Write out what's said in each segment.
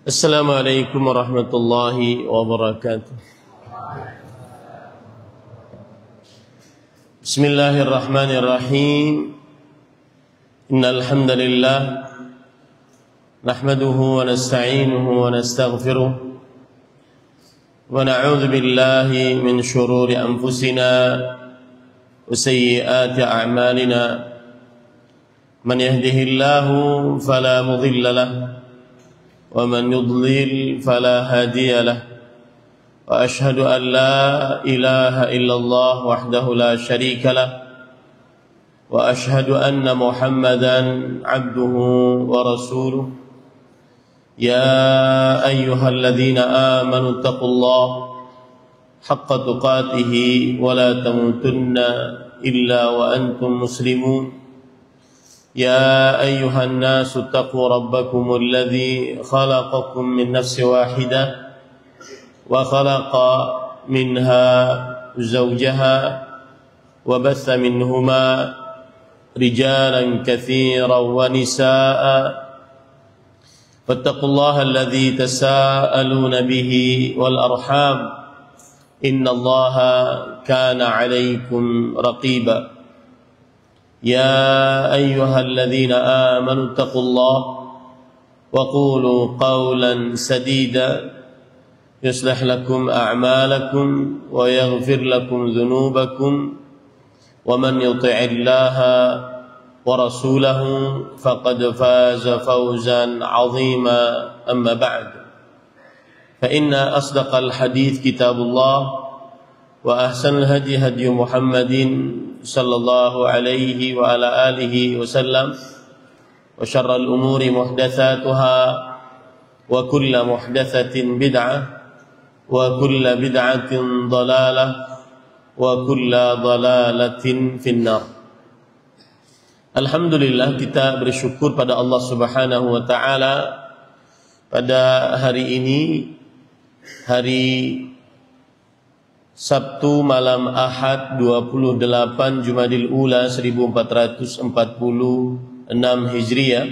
Assalamualaikum warahmatullahi wabarakatuh. Bismillahirrahmanirrahim. Innal hamdalillah nahmaduhu wa nasta'inuhu wa nastaghfiruh wa na'udzu billahi min shururi anfusina wa sayyiati a'malina. Man yahdihillahu fala mudilla lahu ومن يضلل فلا هادي له وأشهد أن لا إله إلا الله وحده لا شريك له وأشهد أن محمدا عبده ورسوله يا أيها الذين آمنوا اتقوا الله حق تقاته ولا تموتن إلا وأنتم مسلمون يا أيها الناس اتقوا ربكم الذي خلقكم من نفس واحدة وخلق منها زوجها وبث منهما رجالا كثيرا ونساء فاتقوا الله الذي تساءلون به والأرحام إن الله كان عليكم رقيبا يا أيها الذين آمنوا اتقوا الله وقولوا قولا سديدا يصلح لكم أعمالكم ويغفر لكم ذنوبكم ومن يطع الله ورسوله فقد فاز فوزا عظيما أما بعد فإن أصدق الحديث كتاب الله وأحسن الهدي هدي محمد صلى الله عليه وعلى آله وسلم وشر الأمور محدثاتها وكل محدثة بدعة وكل بدعة ضلالة وكل ضلالة في النار. Alhamdulillah, kita bersyukur pada Allah Subhanahu wa taala pada hari ini, hari Sabtu malam Ahad 28 Jumadil Ula 1446 Hijriah,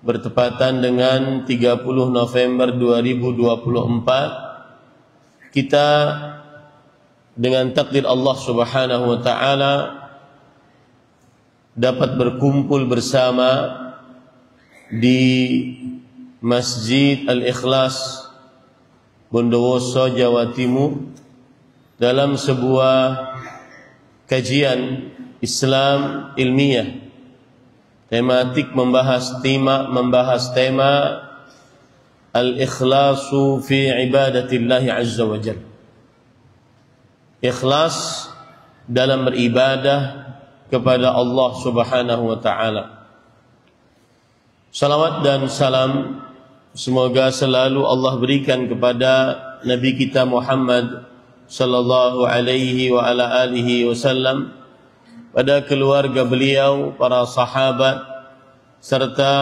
bertepatan dengan 30 November 2024. Kita dengan takdir Allah Subhanahu wa taala dapat berkumpul bersama di Masjid Al-Ikhlas Bondowoso, Jawa Timur, dalam sebuah kajian Islam ilmiah tematik membahas tema al-ikhlasu fi ibadatillahi azza wa jalla, ikhlas dalam beribadah kepada Allah Subhanahu wa taala. Salawat dan salam semoga selalu Allah berikan kepada Nabi kita Muhammad sallallahu alaihi wa ala alihi wasallam, pada keluarga beliau, para sahabat, serta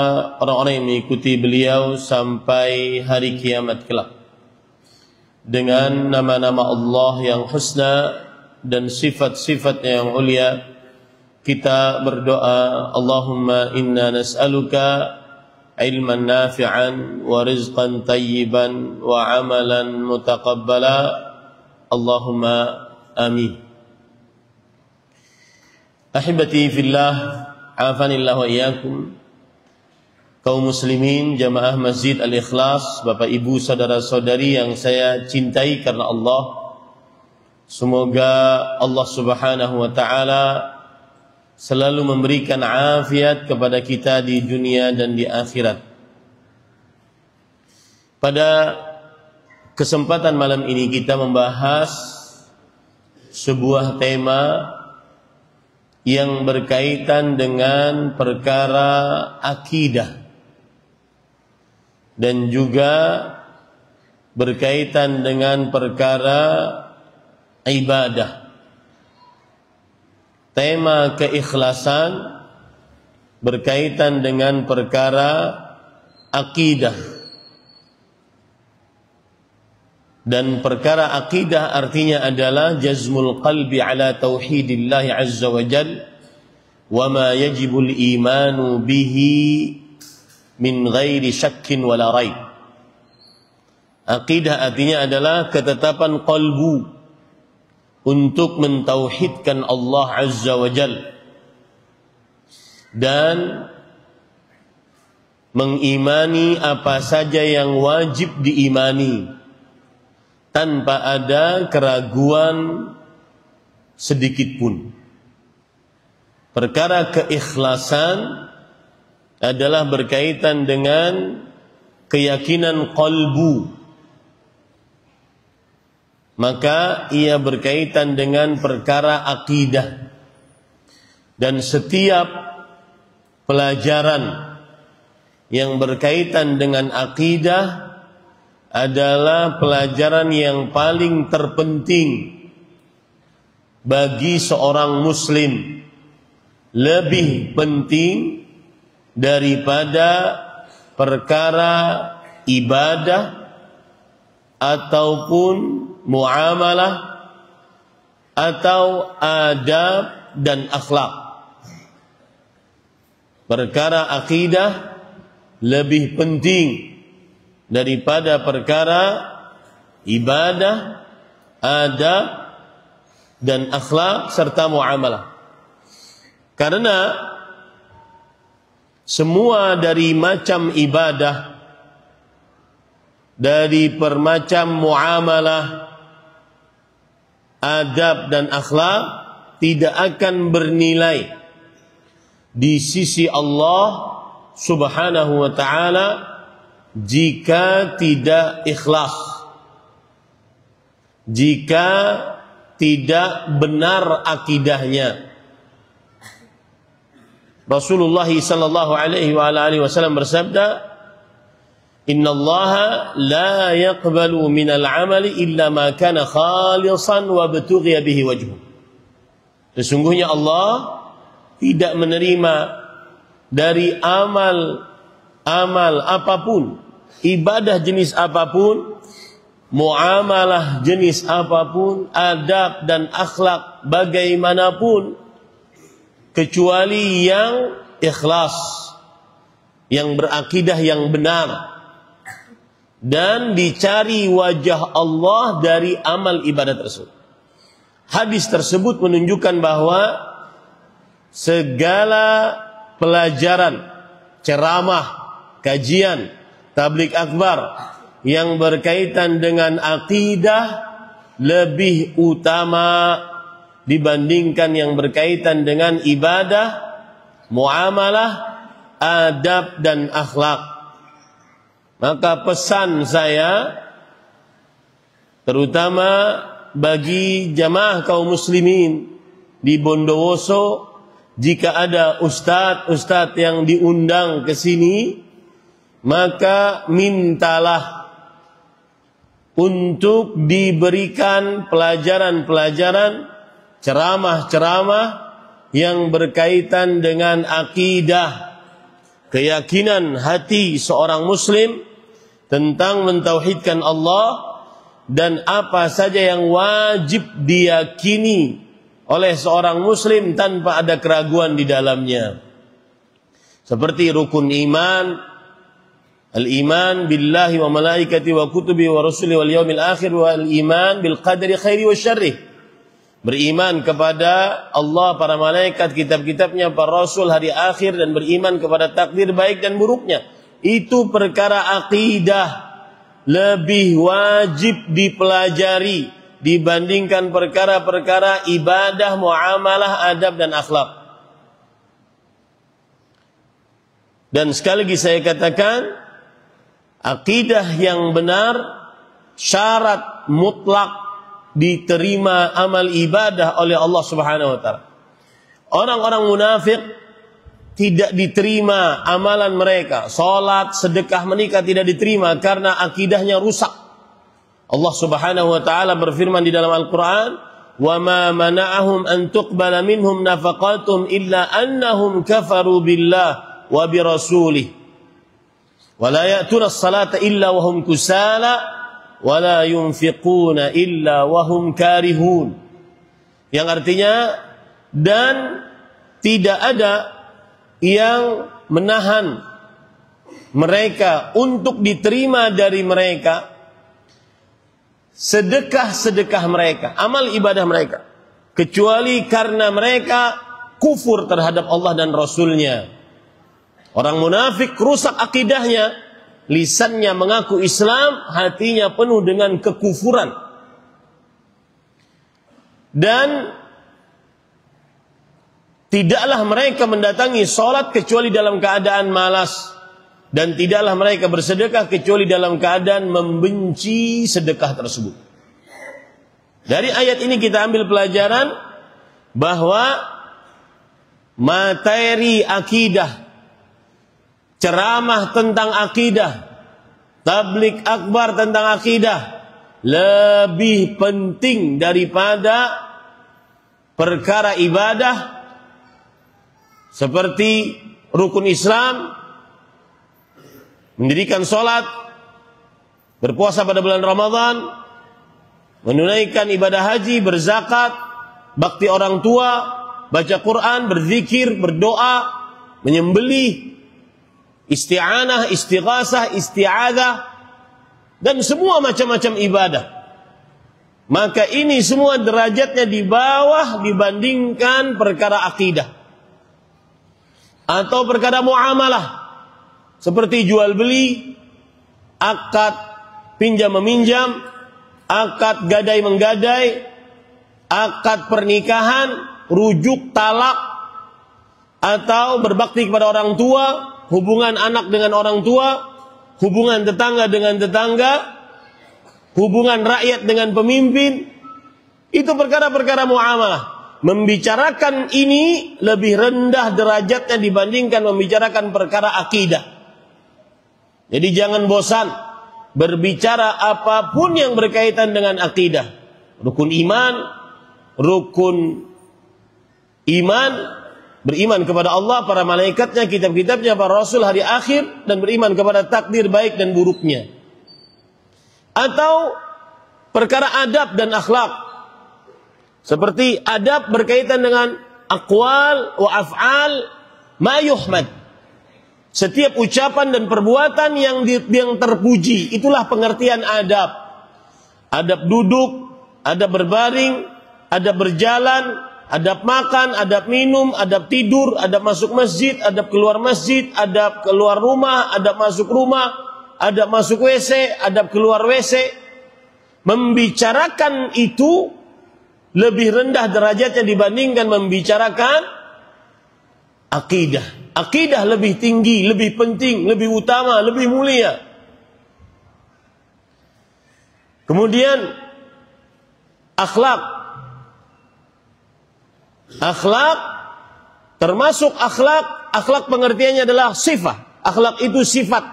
orang-orang yang mengikuti beliau sampai hari kiamat kelak. Dengan nama-nama Allah yang husna dan sifat-sifat yang ulia, kita berdoa, Allahumma inna nas'aluka ilman nafi'an wa rizqan tayyiban wa amalan mutaqabbala. Allahumma amin. Ahibati fillah, afanillah wa iyyakum. Kaum muslimin jamaah Masjid Al-Ikhlas, Bapak Ibu saudara-saudari yang saya cintai karena Allah, semoga Allah Subhanahu wa taala selalu memberikan afiat kepada kita di dunia dan di akhirat. Pada kesempatan malam ini kita membahas sebuah tema yang berkaitan dengan perkara akidah dan juga berkaitan dengan perkara ibadah. Tema keikhlasan berkaitan dengan perkara akidah. Dan perkara akidah artinya adalah jazmul qalbi ala tauhidillah azza wa jal wa ma yajibul imanu bihi min ghairi syakkin wala raib. Aqidah artinya adalah ketetapan qalbu untuk mentauhidkan Allah Azza wa Jalla dan mengimani apa saja yang wajib diimani tanpa ada keraguan sedikit pun. Perkara keikhlasan adalah berkaitan dengan keyakinan qalbu, maka ia berkaitan dengan perkara akidah. Dan setiap pelajaran yang berkaitan dengan akidah adalah pelajaran yang paling terpenting bagi seorang muslim, lebih penting daripada perkara ibadah ataupun muamalah atau adab dan akhlak. Perkara akidah lebih penting daripada perkara ibadah, adab dan akhlak serta muamalah. Karena semua dari macam ibadah, dari permacam muamalah, adab dan akhlak tidak akan bernilai di sisi Allah Subhanahu wa ta'ala jika tidak ikhlas, jika tidak benar akidahnya. Rasulullah sallallahu alaihi wa alihi wasallam bersabda, "Innallaha la yaqbalu minal 'amali illa ma kana khalisan wa btughiya bihi wajhu." Sesungguhnya Allah tidak menerima dari amal apapun, ibadah jenis apapun, muamalah jenis apapun, adab dan akhlak bagaimanapun, kecuali yang ikhlas, yang berakidah yang benar, dan dicari wajah Allah dari amal ibadah tersebut. Hadis tersebut menunjukkan bahwa segala pelajaran, ceramah, kajian, tabligh akbar yang berkaitan dengan akidah lebih utama dibandingkan yang berkaitan dengan ibadah, muamalah, adab dan akhlak. Maka pesan saya terutama bagi jamaah kaum muslimin di Bondowoso, jika ada ustadz yang diundang ke sini, maka mintalah untuk diberikan pelajaran-pelajaran, ceramah-ceramah yang berkaitan dengan akidah, keyakinan hati seorang muslim tentang mentauhidkan Allah dan apa saja yang wajib diyakini oleh seorang muslim tanpa ada keraguan di dalamnya. Seperti rukun iman, al-iman billahi wa malaikati wa kutubi wa rusuli wal yaumil akhir wal iman bil qadri khairi wa syarrih. Beriman kepada Allah, para malaikat, kitab-kitabnya, para rasul, hari akhir, dan beriman kepada takdir baik dan buruknya. Itu perkara akidah lebih wajib dipelajari dibandingkan perkara-perkara ibadah, muamalah, adab dan akhlak. Dan sekali lagi saya katakan, akidah yang benar syarat mutlak diterima amal ibadah oleh Allah Subhanahu wa taala. Orang-orang munafik tidak diterima amalan mereka, salat, sedekah, menikah tidak diterima karena akidahnya rusak. Allah Subhanahu wa taala berfirman di dalam Al-Qur'an, "Wa ma mana'ahum an tuqbala minhum nafaqatuhum illa annahum kafaru billah wa bi rasulih wa la ya'tuna as-salata illa wa hum kusala wala yunfiquna illa wahum karihun." Yang artinya, dan tidak ada yang menahan mereka untuk diterima dari mereka sedekah-sedekah mereka, amal ibadah mereka, kecuali karena mereka kufur terhadap Allah dan Rasulnya. Orang munafik rusak akidahnya, lisannya mengaku Islam, hatinya penuh dengan kekufuran. Dan tidaklah mereka mendatangi sholat kecuali dalam keadaan malas. Dan tidaklah mereka bersedekah kecuali dalam keadaan membenci sedekah tersebut. Dari ayat ini kita ambil pelajaran bahwa materi akidah, ceramah tentang akidah, tablik akbar tentang akidah lebih penting daripada perkara ibadah seperti rukun Islam, mendirikan sholat, berpuasa pada bulan Ramadan, menunaikan ibadah haji, berzakat, bakti orang tua, baca Quran, berzikir, berdoa, menyembelih, isti'anah, istighasah, isti'adzah, dan semua macam-macam ibadah. Maka ini semua derajatnya di bawah dibandingkan perkara akidah atau perkara muamalah seperti jual beli, akad pinjam meminjam, akad gadai menggadai, akad pernikahan, rujuk talak, atau berbakti kepada orang tua, hubungan anak dengan orang tua, hubungan tetangga dengan tetangga, hubungan rakyat dengan pemimpin. Itu perkara-perkara muamalah. Membicarakan ini lebih rendah derajatnya dibandingkan membicarakan perkara akidah. Jadi jangan bosan berbicara apapun yang berkaitan dengan akidah. Rukun iman, beriman kepada Allah, para malaikatnya, kitab-kitabnya, para rasul, hari akhir, dan beriman kepada takdir baik dan buruknya. Atau perkara adab dan akhlak. Seperti adab berkaitan dengan aqwal wa af'al ma yuhmad. Setiap ucapan dan perbuatan yang terpuji, itulah pengertian adab. Adab duduk, adab berbaring, adab berjalan, adab makan, adab minum, adab tidur, adab masuk masjid, adab keluar masjid, adab keluar rumah, adab masuk rumah, adab masuk WC, adab keluar WC. Membicarakan itu lebih rendah derajatnya dibandingkan membicarakan akidah. Akidah lebih tinggi, lebih penting, lebih utama, lebih mulia. Kemudian akhlak. Akhlak termasuk akhlak pengertiannya adalah sifat. Akhlak itu sifat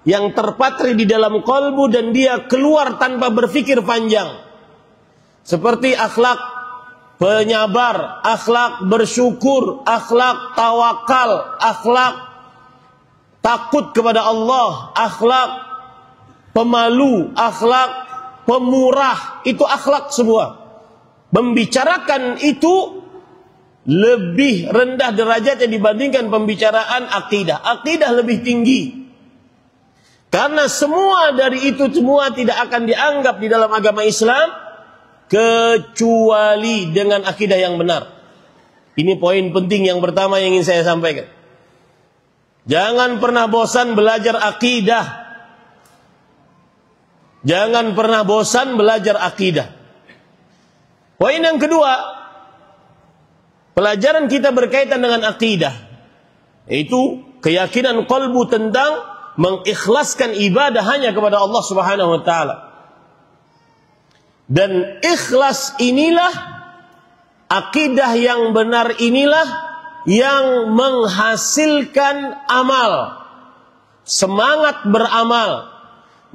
yang terpatri di dalam qalbu dan dia keluar tanpa berpikir panjang. Seperti akhlak penyabar, akhlak bersyukur, akhlak tawakal, akhlak takut kepada Allah, akhlak pemalu, akhlak pemurah. Itu akhlak semua. Membicarakan itu lebih rendah derajatnya dibandingkan pembicaraan akidah. Akidah lebih tinggi. Karena semua dari itu semua tidak akan dianggap di dalam agama Islam kecuali dengan akidah yang benar. Ini poin penting yang pertama yang ingin saya sampaikan. Jangan pernah bosan belajar akidah. Jangan pernah bosan belajar akidah. Poin yang kedua, pelajaran kita berkaitan dengan akidah, yaitu keyakinan qalbu tentang mengikhlaskan ibadah hanya kepada Allah Subhanahu wa taala. Dan ikhlas inilah, akidah yang benar inilah yang menghasilkan amal, semangat beramal.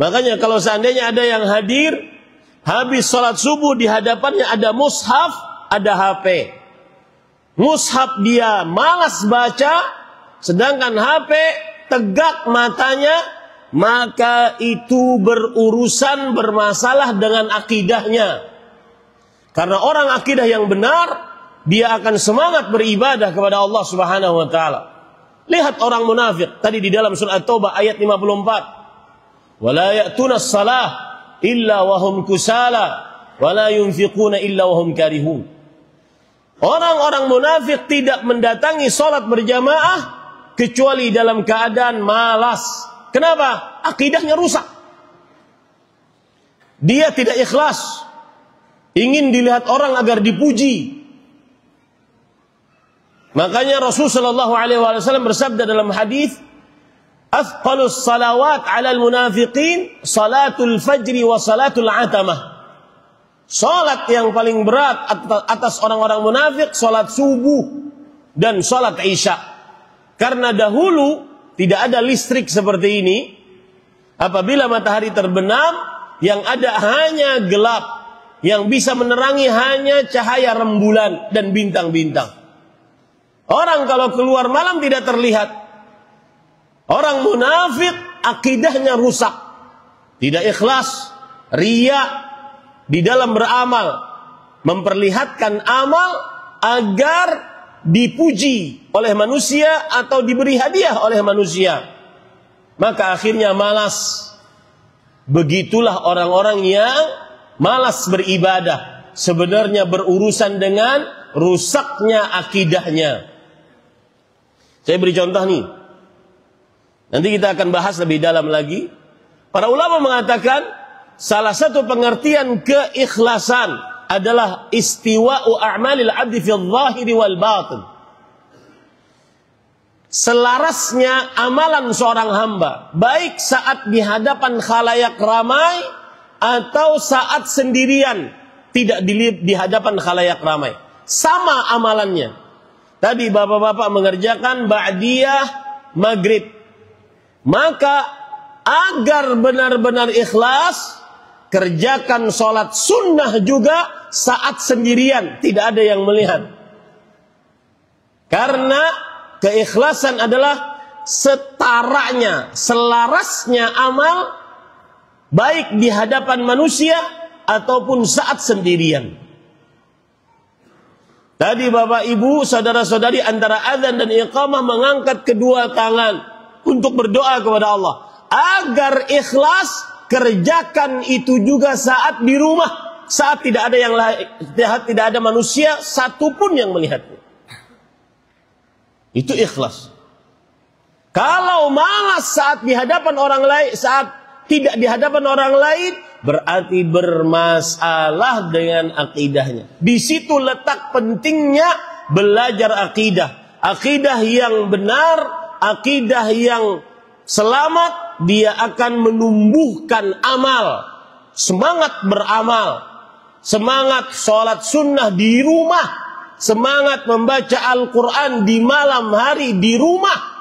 Makanya kalau seandainya ada yang hadir, habis sholat subuh di hadapannya ada mushaf, ada HP. Mushaf dia malas baca, sedangkan HP tegak matanya, maka itu berurusan, bermasalah dengan akidahnya. Karena orang akidah yang benar, dia akan semangat beribadah kepada Allah Subhanahu wa taala. Lihat orang munafik tadi di dalam surah At-Taubah ayat 54. Wala ya'tuna shalah illa wahum kusala wa la yunfiquna illa wahum karihun. Orang-orang munafik tidak mendatangi salat berjamaah kecuali dalam keadaan malas. Kenapa? Akidahnya rusak. Dia tidak ikhlas, ingin dilihat orang agar dipuji. Makanya Rasulullah SAW bersabda dalam hadis, "Athqalus salawat 'alal munafiqin salatul fajri wa salatul atamah." Salat yang paling berat atas orang-orang munafik salat subuh dan salat isya. Karena dahulu tidak ada listrik seperti ini. Apabila matahari terbenam, yang ada hanya gelap, yang bisa menerangi hanya cahaya rembulan dan bintang-bintang. Orang kalau keluar malam tidak terlihat. Orang munafik akidahnya rusak, tidak ikhlas, riya di dalam beramal, memperlihatkan amal agar dipuji oleh manusia atau diberi hadiah oleh manusia. Maka akhirnya malas. Begitulah orang-orang yang malas beribadah, sebenarnya berurusan dengan rusaknya akidahnya. Saya beri contoh nih. Nanti kita akan bahas lebih dalam lagi. Para ulama mengatakan salah satu pengertian keikhlasan adalah istiwa'u a'malil 'abdi fil zahiri wal batin. Selarasnya amalan seorang hamba, baik saat di hadapan khalayak ramai atau saat sendirian, tidak di hadapan khalayak ramai. Sama amalannya. Tadi bapak-bapak mengerjakan ba'diyah maghrib. Maka agar benar-benar ikhlas, kerjakan sholat sunnah juga saat sendirian, tidak ada yang melihat. Karena keikhlasan adalah setaranya, selarasnya amal, baik di hadapan manusia ataupun saat sendirian. Tadi bapak ibu, saudara-saudari, antara azan dan iqamah mengangkat kedua tangan untuk berdoa kepada Allah. Agar ikhlas, kerjakan itu juga saat di rumah, saat tidak ada yang tidak ada manusia satupun yang melihatmu. Itu ikhlas. Kalau malas saat di hadapan orang lain, saat tidak di hadapan orang lain, berarti bermasalah dengan akidahnya. Di situ letak pentingnya belajar akidah. Akidah yang benar, akidah yang selamat, dia akan menumbuhkan amal. Semangat beramal. Semangat sholat sunnah di rumah. Semangat membaca Al-Quran di malam hari di rumah.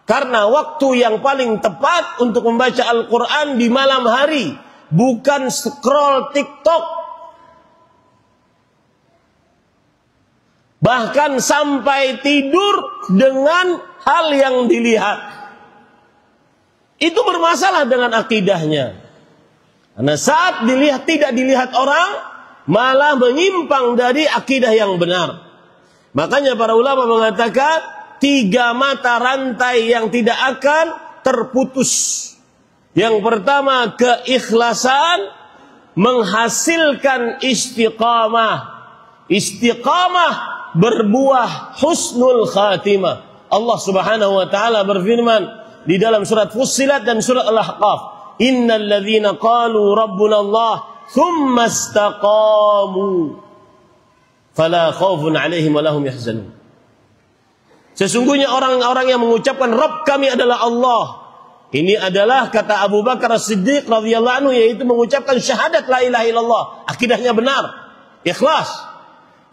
Karena waktu yang paling tepat untuk membaca Al-Quran di malam hari, bukan scroll TikTok. Bahkan sampai tidur dengan hal yang dilihat. Itu bermasalah dengan akidahnya. Karena saat dilihat tidak dilihat orang, malah menyimpang dari akidah yang benar. Makanya para ulama mengatakan 3 mata rantai yang tidak akan terputus. Yang pertama, keikhlasan menghasilkan istiqamah. Istiqamah berbuah husnul khatimah. Allah Subhanahu wa taala berfirman di dalam surat Fussilat dan surat Al-Ahqaf, "Innal ladzina qalu rabbuna Allah thumma istaqamu fala khaufun 'alaihim wa lahum yahzanun." Sesungguhnya orang-orang yang mengucapkan Rabb kami adalah Allah. Ini adalah kata Abu Bakar As-Siddiq radhiyallahu anhu, yaitu mengucapkan syahadat la ilaha illallah. Akidahnya benar, ikhlas.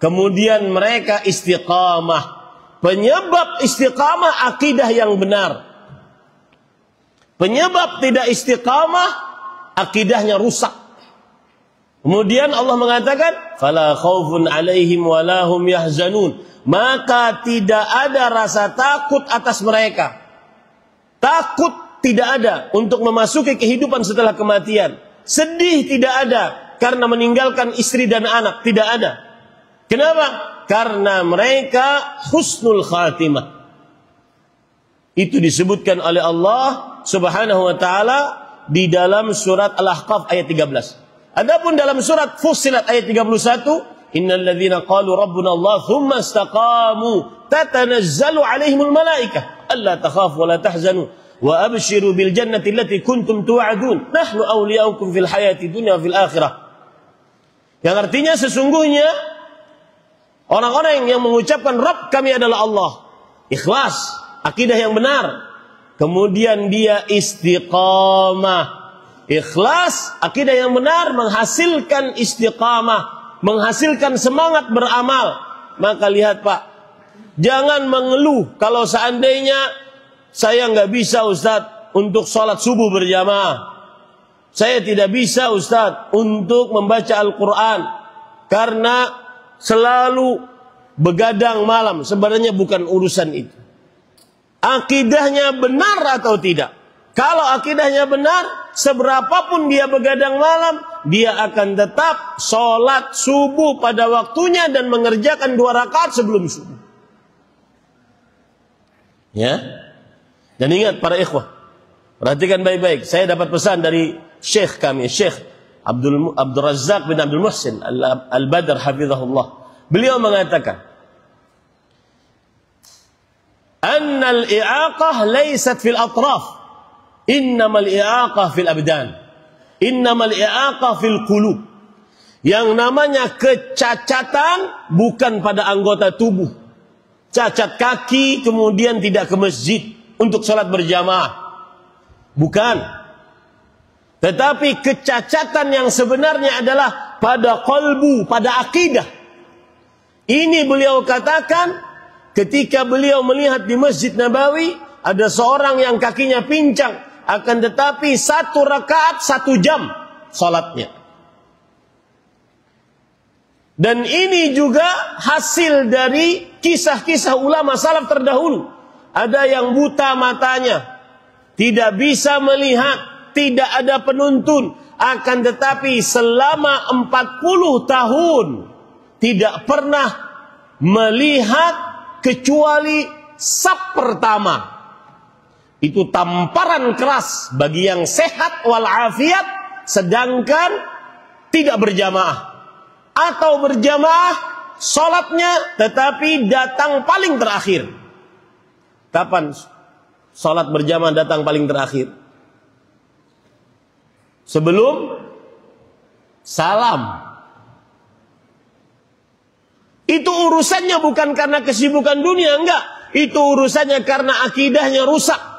Kemudian mereka istiqamah. Penyebab istiqamah akidah yang benar. Penyebab tidak istiqamah akidahnya rusak. Kemudian Allah mengatakan, "Fala khaufun 'alaihim wa lahum yahzanun." Maka tidak ada rasa takut atas mereka. Takut tidak ada untuk memasuki kehidupan setelah kematian. Sedih tidak ada karena meninggalkan istri dan anak, tidak ada. Kenapa? Karena mereka husnul khatimah. Itu disebutkan oleh Allah Subhanahu wa taala di dalam surat Al-Ahqaf ayat 13. Adapun dalam surat Fussilat ayat 31, innal ladzina qalu rabbuna Allah tsumma istaqamu tatanazzalu alaihimul malaikah alla takhafu wa la tahzanu wa abshiru bil jannati allati kuntum tu'adun nahnu awliyaukum fil hayati dunya fil akhirah. Yang artinya sesungguhnya orang-orang yang mengucapkan Rabb kami adalah Allah, ikhlas, akidah yang benar, kemudian dia istiqamah. Ikhlas, akidah yang benar menghasilkan istiqamah, menghasilkan semangat beramal. Maka lihat Pak, jangan mengeluh kalau seandainya saya nggak bisa Ustadz untuk sholat subuh berjamaah. Saya tidak bisa Ustadz untuk membaca Al-Quran karena selalu begadang malam. Sebenarnya bukan urusan itu. Akidahnya benar atau tidak? Kalau akidahnya benar, seberapapun dia begadang malam, dia akan tetap sholat subuh pada waktunya dan mengerjakan 2 rakaat sebelum subuh. Ya. Dan ingat para ikhwah, perhatikan baik-baik. Saya dapat pesan dari Syekh kami, Syekh Abdul Razzaq bin Abdul Muhsin Al-Badr hafizahullah. Beliau mengatakan, "Annal i'aqah laysat fil atraf. Innamal i'aqah fil abdan. Innamal i'aqah fil qulub." Yang namanya kecacatan bukan pada anggota tubuh. Cacat kaki kemudian tidak ke masjid untuk sholat berjamaah. Bukan. Tetapi kecacatan yang sebenarnya adalah pada qalbu, pada akidah. Ini beliau katakan ketika beliau melihat di Masjid Nabawi ada seorang yang kakinya pincang, akan tetapi 1 rakaat 1 jam salatnya. Dan ini juga hasil dari kisah-kisah ulama salaf terdahulu. Ada yang buta matanya, tidak bisa melihat, tidak ada penuntun, akan tetapi selama 40 tahun tidak pernah melihat kecuali saf pertama. Itu tamparan keras bagi yang sehat walafiat, sedangkan tidak berjamaah. Atau berjamaah sholatnya tetapi datang paling terakhir. Kapan sholat berjamaah datang paling terakhir? Sebelum salam. Itu urusannya bukan karena kesibukan dunia, enggak. Itu urusannya karena akidahnya rusak.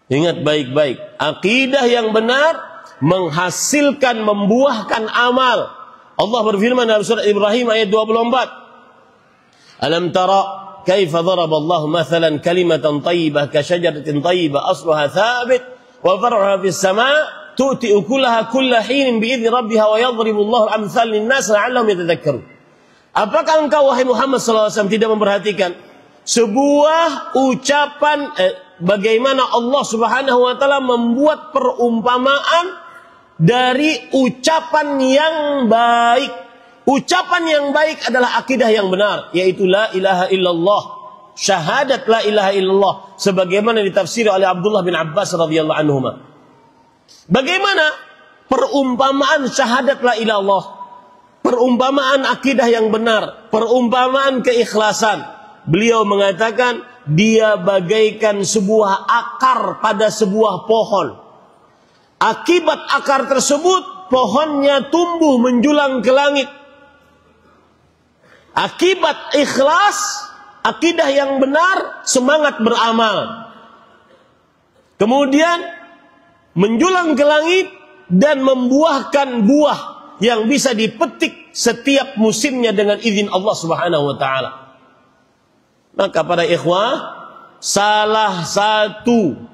Ingat baik-baik, akidah yang benar menghasilkan, membuahkan amal. Allah berfirman dalam surat Ibrahim ayat 24. Alam tara kaifa daraba Allah mathalan kalimatan thayyibah ka syajaratin thayyibah asluha thabit wa far'uha fis sama' tu'ti ukulaha kulla hinin bi'idzni rabbiha wa yadribu Allahu al-amthal lin-nas la'allahum yatadhakkarun. Apakah engkau wahai Muhammad sallallahu alaihi wasallam tidak memperhatikan sebuah ucapan bagaimana Allah Subhanahu wa taala membuat perumpamaan dari ucapan yang baik. Ucapan yang baik adalah akidah yang benar, yaitu la ilaha illallah, syahadat la ilaha illallah, sebagaimana ditafsir oleh Abdullah bin Abbas radhiyallahu anhuma. Bagaimana perumpamaan syahadat la ilaha illallah, perumpamaan akidah yang benar, perumpamaan keikhlasan? Beliau mengatakan dia bagaikan sebuah akar pada sebuah pohon. Akibat akar tersebut pohonnya tumbuh menjulang ke langit. Akibat ikhlas, akidah yang benar, semangat beramal. Kemudian menjulang ke langit dan membuahkan buah yang bisa dipetik setiap musimnya dengan izin Allah Subhanahu wa taala. Maka para ikhwah, salah satu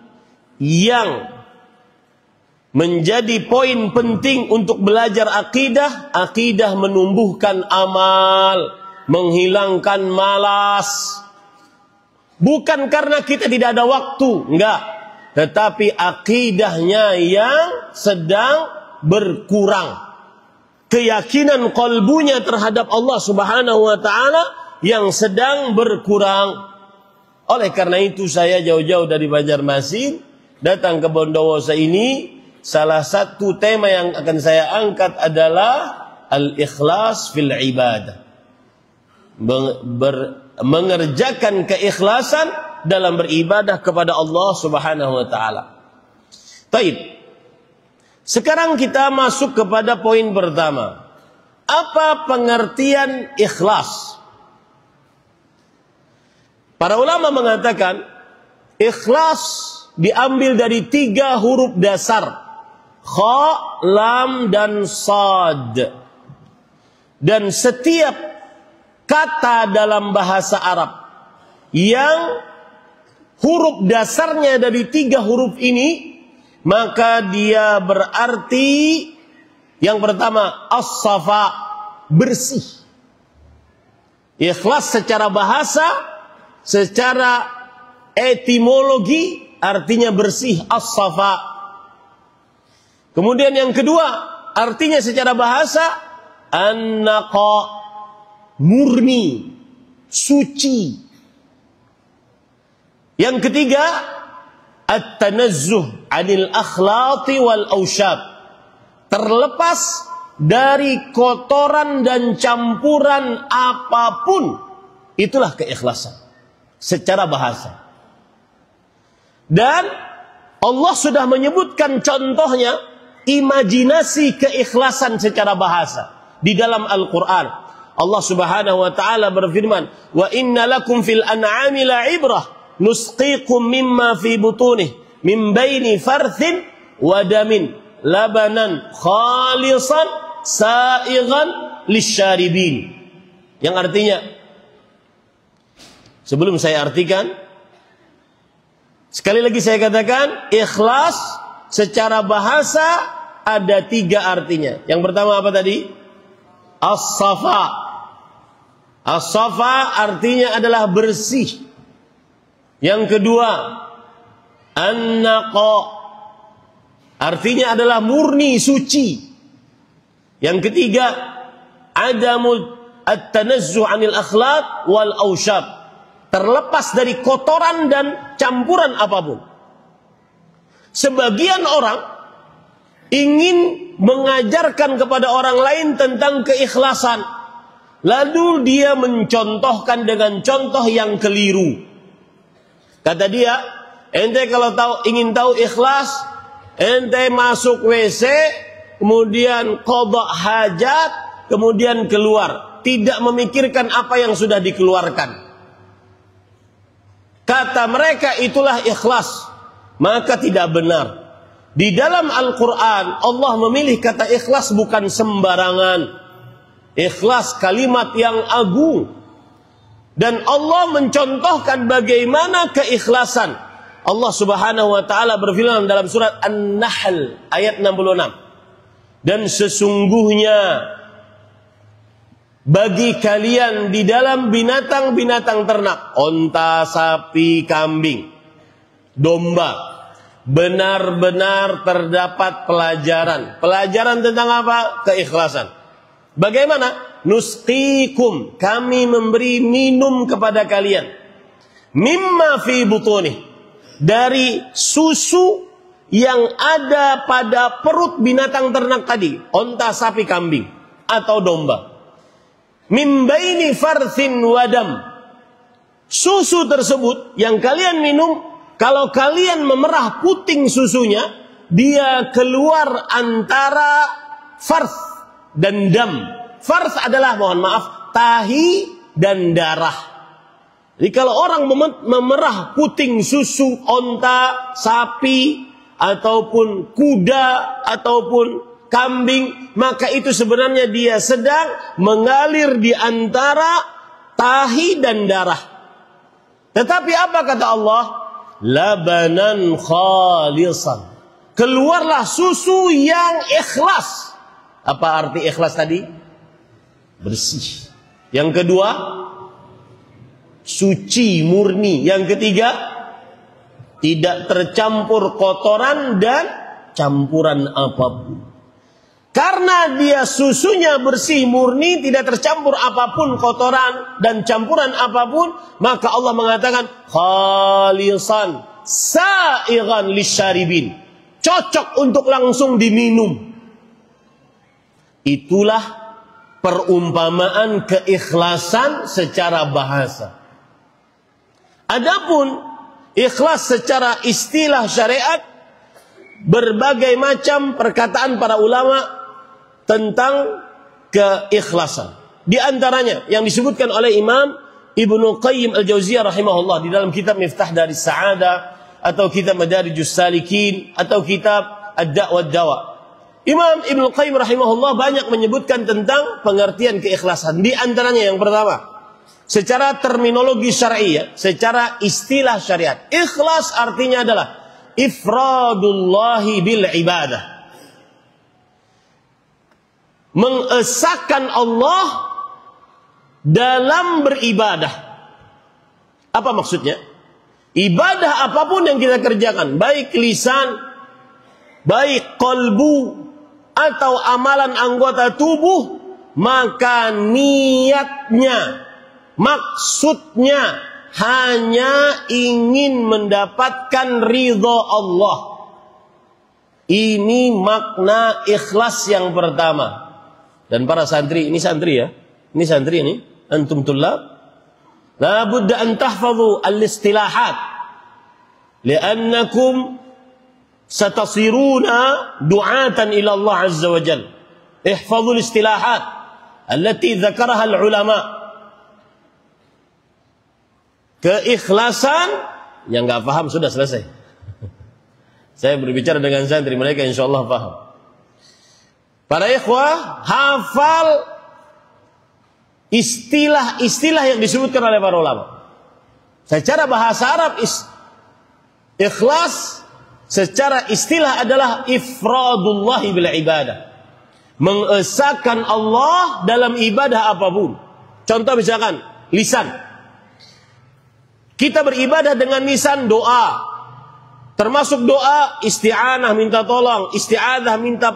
yang menjadi poin penting untuk belajar akidah, akidah menumbuhkan amal, menghilangkan malas. Bukan karena kita tidak ada waktu, enggak. Tetapi akidahnya yang sedang berkurang. Keyakinan qalbunya terhadap Allah Subhanahu wa taala yang sedang berkurang. Oleh karena itu saya jauh-jauh dari Banjarmasin datang ke Bondowoso ini, salah satu tema yang akan saya angkat adalah al-ikhlas fil ibadah. Mengerjakan keikhlasan dalam beribadah kepada Allah Subhanahu wa taala. Baik. Sekarang kita masuk kepada poin pertama. Apa pengertian ikhlas? Para ulama mengatakan ikhlas diambil dari 3 huruf dasar, kha, lam, dan sad. Dan setiap kata dalam bahasa Arab yang huruf dasarnya dari 3 huruf ini, maka dia berarti yang pertama as-safa, bersih. Ikhlas secara bahasa, secara etimologi artinya bersih, as-safa. Kemudian yang kedua, artinya secara bahasa an-naqa, murni, suci. Yang ketiga, at-tanazzuh 'anil akhlati wal ausyab, terlepas dari kotoran dan campuran apapun. Itulah keikhlasan secara bahasa. Dan Allah sudah menyebutkan contohnya imajinasi keikhlasan secara bahasa di dalam Al-Quran. Allah Subhanahu wa taala berfirman, "Wa inna lakum fil an'ami la'ibrah nusqikum mimma fi butunih min baini farthin wa damin labanan khalisan sa'igan lisyaribin." Yang artinya, sebelum saya artikan, sekali lagi saya katakan, ikhlas secara bahasa ada 3 artinya. Yang pertama apa tadi? As-safa. As-safa artinya adalah bersih. Yang kedua, an-naqa, artinya adalah murni, suci. Yang ketiga, adamul at-tanazzuh 'anil akhlaq wal ausyab, terlepas dari kotoran dan campuran apapun. Sebagian orang ingin mengajarkan kepada orang lain tentang keikhlasan, lalu dia mencontohkan dengan contoh yang keliru. Kata dia, ente kalau ingin tahu ikhlas, ente masuk WC, kemudian qada hajat, kemudian keluar, tidak memikirkan apa yang sudah dikeluarkan. Kata mereka itulah ikhlas. Maka tidak benar. Di dalam Al-Quran Allah memilih kata ikhlas bukan sembarangan. Ikhlas kalimat yang agung. Dan Allah mencontohkan bagaimana keikhlasan. Allah Subhanahu wa taala berfirman dalam surat An-Nahl ayat 66. Dan sesungguhnya bagi kalian di dalam binatang-binatang ternak, onta, sapi, kambing, domba, benar-benar terdapat pelajaran. Pelajaran tentang apa? Keikhlasan. Bagaimana? Nusqikum, kami memberi minum kepada kalian. Mimma fi butunih, dari susu yang ada pada perut binatang ternak tadi, onta, sapi, kambing, atau domba. Min baini farthin wadam, susu tersebut yang kalian minum, kalau kalian memerah puting susunya, dia keluar antara farth dan dam. Farth adalah, mohon maaf, tahi dan darah. Jadi kalau orang memerah puting susu onta, sapi, ataupun kuda, ataupun kambing, maka itu sebenarnya dia sedang mengalir di antara tahi dan darah. Tetapi apa kata Allah? Labanan khalisan, keluarlah susu yang ikhlas. Apa arti ikhlas tadi? Bersih. Yang kedua, suci, murni. Yang ketiga, tidak tercampur kotoran dan campuran apapun. Karena dia susunya bersih, murni, tidak tercampur apapun, kotoran dan campuran apapun, maka Allah mengatakan khalisan, saighan lisyaribin, cocok untuk langsung diminum. Itulah perumpamaan keikhlasan secara bahasa. Adapun ikhlas secara istilah syariat, berbagai macam perkataan para ulama tentang keikhlasan. Di antaranya yang disebutkan oleh Imam Ibnu Qayyim Al-Jauziyah rahimahullah di dalam kitab Miftah Daris Sa'adah, atau kitab Madarijus Salikin, atau kitab Ad-Da' wad-Dawa. Imam Ibnu Qayyim rahimahullah banyak menyebutkan tentang pengertian keikhlasan. Di antaranya yang pertama, secara terminologi syar'i, secara istilah syariat, ikhlas artinya adalah ifradullahi bil ibadah, mengesahkan Allah dalam beribadah. Apa maksudnya? Ibadah apapun yang kita kerjakan, baik lisan, baik qalbu, atau amalan anggota tubuh, maka niatnya, maksudnya hanya ingin mendapatkan ridha Allah. Ini makna ikhlas yang pertama. Dan para santri, ini santri ya, ini santri ini, antum tullab, la budda an tahfadhu al-istilahat, li'annakum satasiruna du'atan ila Allah azza wa jalla. Ihfadhu al-istilahat allati dzakaraha al-ulama. Keikhlasan, yang enggak paham sudah selesai. Saya berbicara dengan santri, mereka insyaallah paham. Para ikhwah, hafal istilah-istilah yang disebutkan oleh para ulama. Secara bahasa Arab, ikhlas secara istilah adalah ifradullahi bil ibadah, mengesahkan Allah dalam ibadah apapun. Contoh misalkan lisan, kita beribadah dengan lisan doa, termasuk doa isti'anah, minta tolong, isti'adah, minta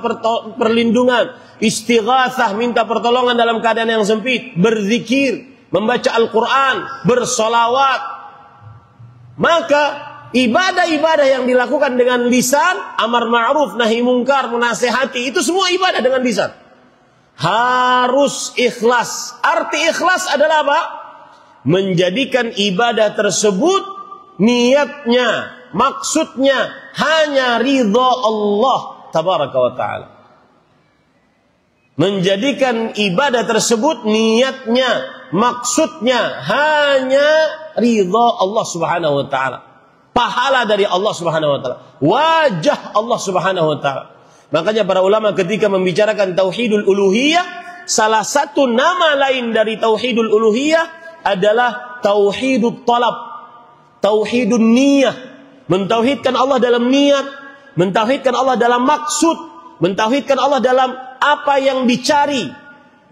perlindungan, istighatsah, minta pertolongan dalam keadaan yang sempit, berzikir, membaca Al-Quran, bersolawat. Maka ibadah-ibadah yang dilakukan dengan lisan, amar ma'ruf, nahi mungkar, menasehati, itu semua ibadah dengan lisan. Harus ikhlas. Arti ikhlas adalah apa? Menjadikan ibadah tersebut niatnya, maksudnya hanya ridha Allah tabaraka wa ta'ala. Menjadikan ibadah tersebut niatnya, maksudnya hanya ridha Allah subhanahu wa ta'ala, pahala dari Allah subhanahu wa ta'ala, wajah Allah subhanahu wa ta'ala. Makanya para ulama ketika membicarakan tauhidul uluhiyah, salah satu nama lain dari tauhidul uluhiyah adalah tauhidut talab, tauhidun niyah, mentauhidkan Allah dalam niat, mentauhidkan Allah dalam maksud, mentauhidkan Allah dalam apa yang dicari.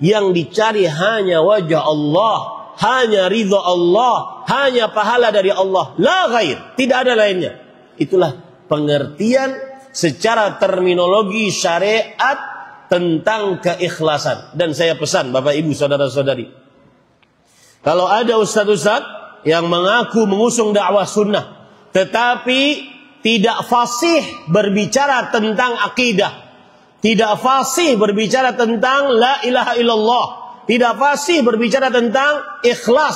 Yang dicari hanya wajah Allah, hanya ridha Allah, hanya pahala dari Allah, la ghair, tidak ada lainnya. Itulah pengertian secara terminologi syariat tentang keikhlasan. Dan saya pesan Bapak Ibu saudara-saudari, kalau ada ustaz-ustaz yang mengaku mengusung dakwah sunnah tetapi tidak fasih berbicara tentang akidah, tidak fasih berbicara tentang la ilaha illallah, tidak fasih berbicara tentang ikhlas,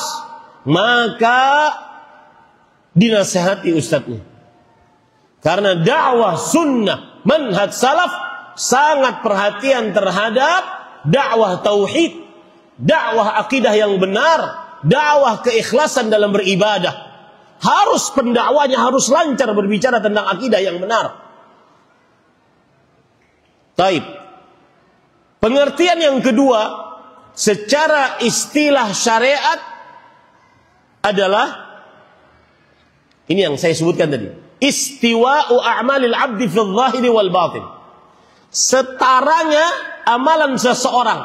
maka dinasihati ustadznya. Karena dakwah sunnah, manhaj salaf sangat perhatian terhadap dakwah tauhid, dakwah akidah yang benar, dakwah keikhlasan dalam beribadah. Harus pendakwanya harus lancar berbicara tentang akidah yang benar. Taib. Pengertian yang kedua secara istilah syariat adalah ini yang saya sebutkan tadi, istiwa'u a'malil 'abdi fil zahiri wal batin. Setaranya amalan seseorang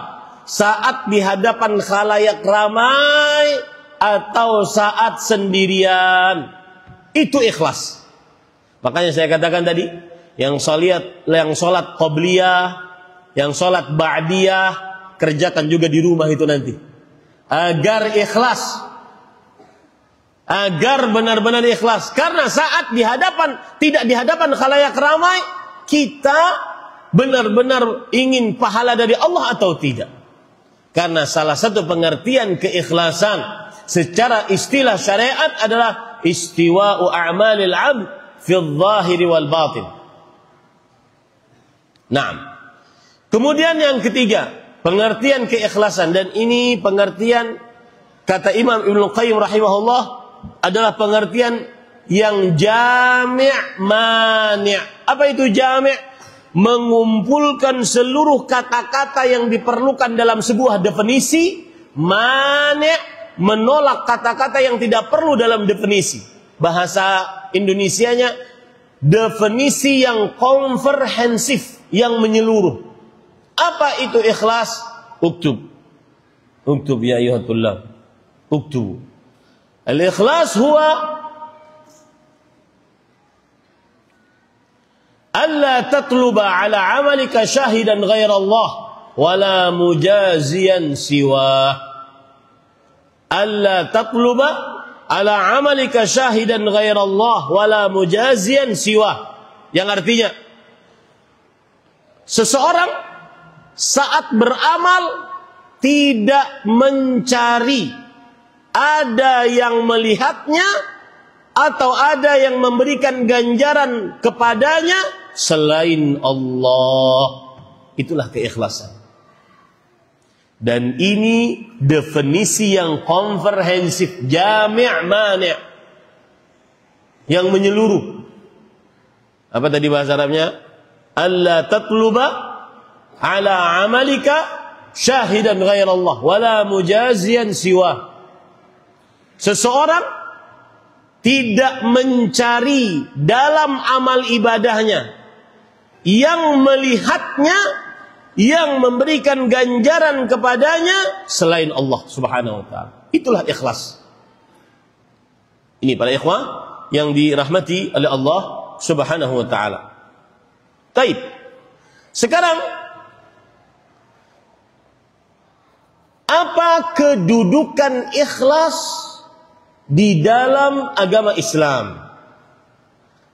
saat di hadapan khalayak ramai atau saat sendirian, itu ikhlas. Makanya saya katakan tadi, yang salat qabliyah, yang salat ba'diyah, kerjakan juga di rumah itu nanti, agar ikhlas, agar benar-benar ikhlas. Karena saat tidak di hadapan khalayak ramai, kita benar-benar ingin pahala dari Allah atau tidak. Karena salah satu pengertian keikhlasan secara istilah syariat adalah istiwa'u a'malil 'abd fil zahiri wal batin. Naam. Kemudian yang ketiga, pengertian keikhlasan, dan ini pengertian kata Imam Ibnu Qayyim rahimahullah adalah pengertian yang jami' mani'. Apa itu jami'? Mengumpulkan seluruh kata-kata yang diperlukan dalam sebuah definisi, mani' menolak kata-kata yang tidak perlu dalam definisi. Bahasa Indonesianya definisi yang komprehensif, yang menyeluruh. Apa itu ikhlas? Uktub ya ayyuhatullah, uktub. Al-ikhlas huwa alla tatluba ala amalika syahidan ghaira Allah wala mujaziyan siwa. Alla tatluba ala amalika syahidan ghaira Allah wala mujaziyan siwa. Yang artinya, seseorang saat beramal tidak mencari ada yang melihatnya atau ada yang memberikan ganjaran kepadanya selain Allah. Itulah keikhlasan. Dan ini definisi yang komprehensif, jami' mani', yang menyeluruh. Apa tadi bahasa Arabnya? Alla tatluba ala amalika syahidan ghaira Allah wala mujaziyan siwa. Seseorang tidak mencari dalam amal ibadahnya yang melihatnya, yang memberikan ganjaran kepadanya selain Allah Subhanahu wa taala. Itulah ikhlas. Ini para ikhwah yang dirahmati oleh Allah Subhanahu wa taala. Baik. Sekarang, apa kedudukan ikhlas di dalam agama Islam?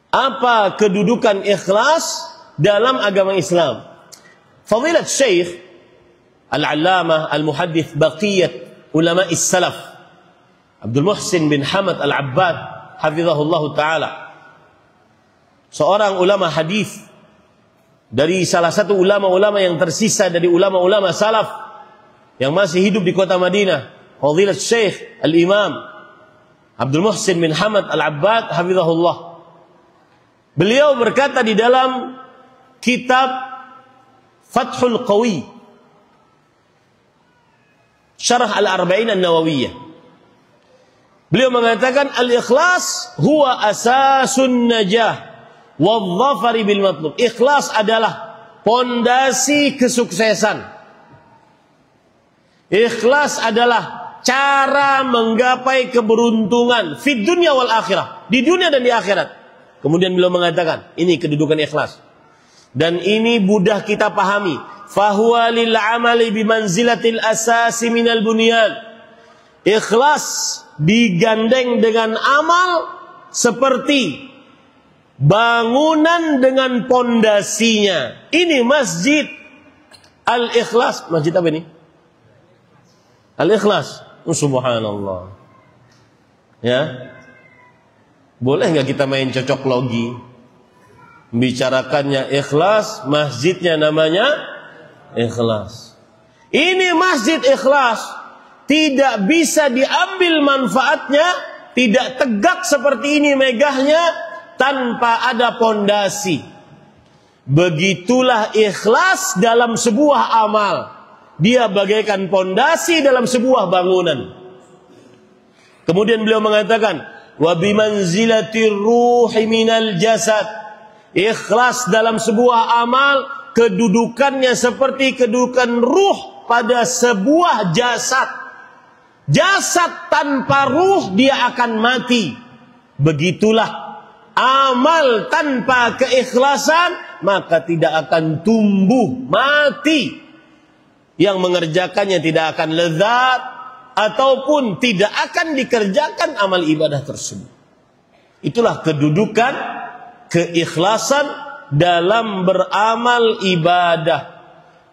Apa kedudukan ikhlas dalam agama Islam? Fadilat Syekh Al-Allamah Al-Muhaddits Baqiyat Ulama As-Salaf Abdul Muhsin bin Hamad Al-Abbad hafizahullah taala, seorang ulama hadis dari salah satu ulama-ulama yang tersisa dari ulama-ulama salaf yang masih hidup di kota Madinah. Fadilat Syekh Al-Imam Abdul Muhsin bin Hamad Al-Abbad hafizahullah, beliau berkata di dalam kitab Fathul Qawi Syarah Al-Arba'in An-Nawawiyah, beliau mengatakan al-ikhlas huwa asasun najah wadh-dhafari bil matlub. Ikhlas adalah pondasi kesuksesan. Ikhlas adalah cara menggapai keberuntungan fid dunya wal akhirah, di dunia dan di akhirat. Kemudian beliau mengatakan, ini kedudukan ikhlas. Dan ini mudah kita pahami. Fahuwa lil amali bimanzilatil asasi minal bunyan. Ikhlas digandeng dengan amal seperti bangunan dengan pondasinya. Ini masjid Al-Ikhlas. Masjid apa ini? Al-Ikhlas. Subhanallah. Ya. Boleh nggak kita main cocok logi? Bicarakannya ikhlas, masjidnya namanya ikhlas. Ini masjid ikhlas, tidak bisa diambil manfaatnya, tidak tegak seperti ini megahnya tanpa ada pondasi. Begitulah ikhlas dalam sebuah amal. Dia bagaikan pondasi dalam sebuah bangunan. Kemudian beliau mengatakan, wa bimanzilatir ruhi minal jasad. Ikhlas dalam sebuah amal kedudukannya seperti kedudukan ruh pada sebuah jasad. Jasad tanpa ruh dia akan mati. Begitulah amal tanpa keikhlasan maka tidak akan tumbuh, mati. Yang mengerjakannya tidak akan lezat, ataupun tidak akan dikerjakan amal ibadah tersebut. Itulah kedudukan keikhlasan dalam beramal ibadah.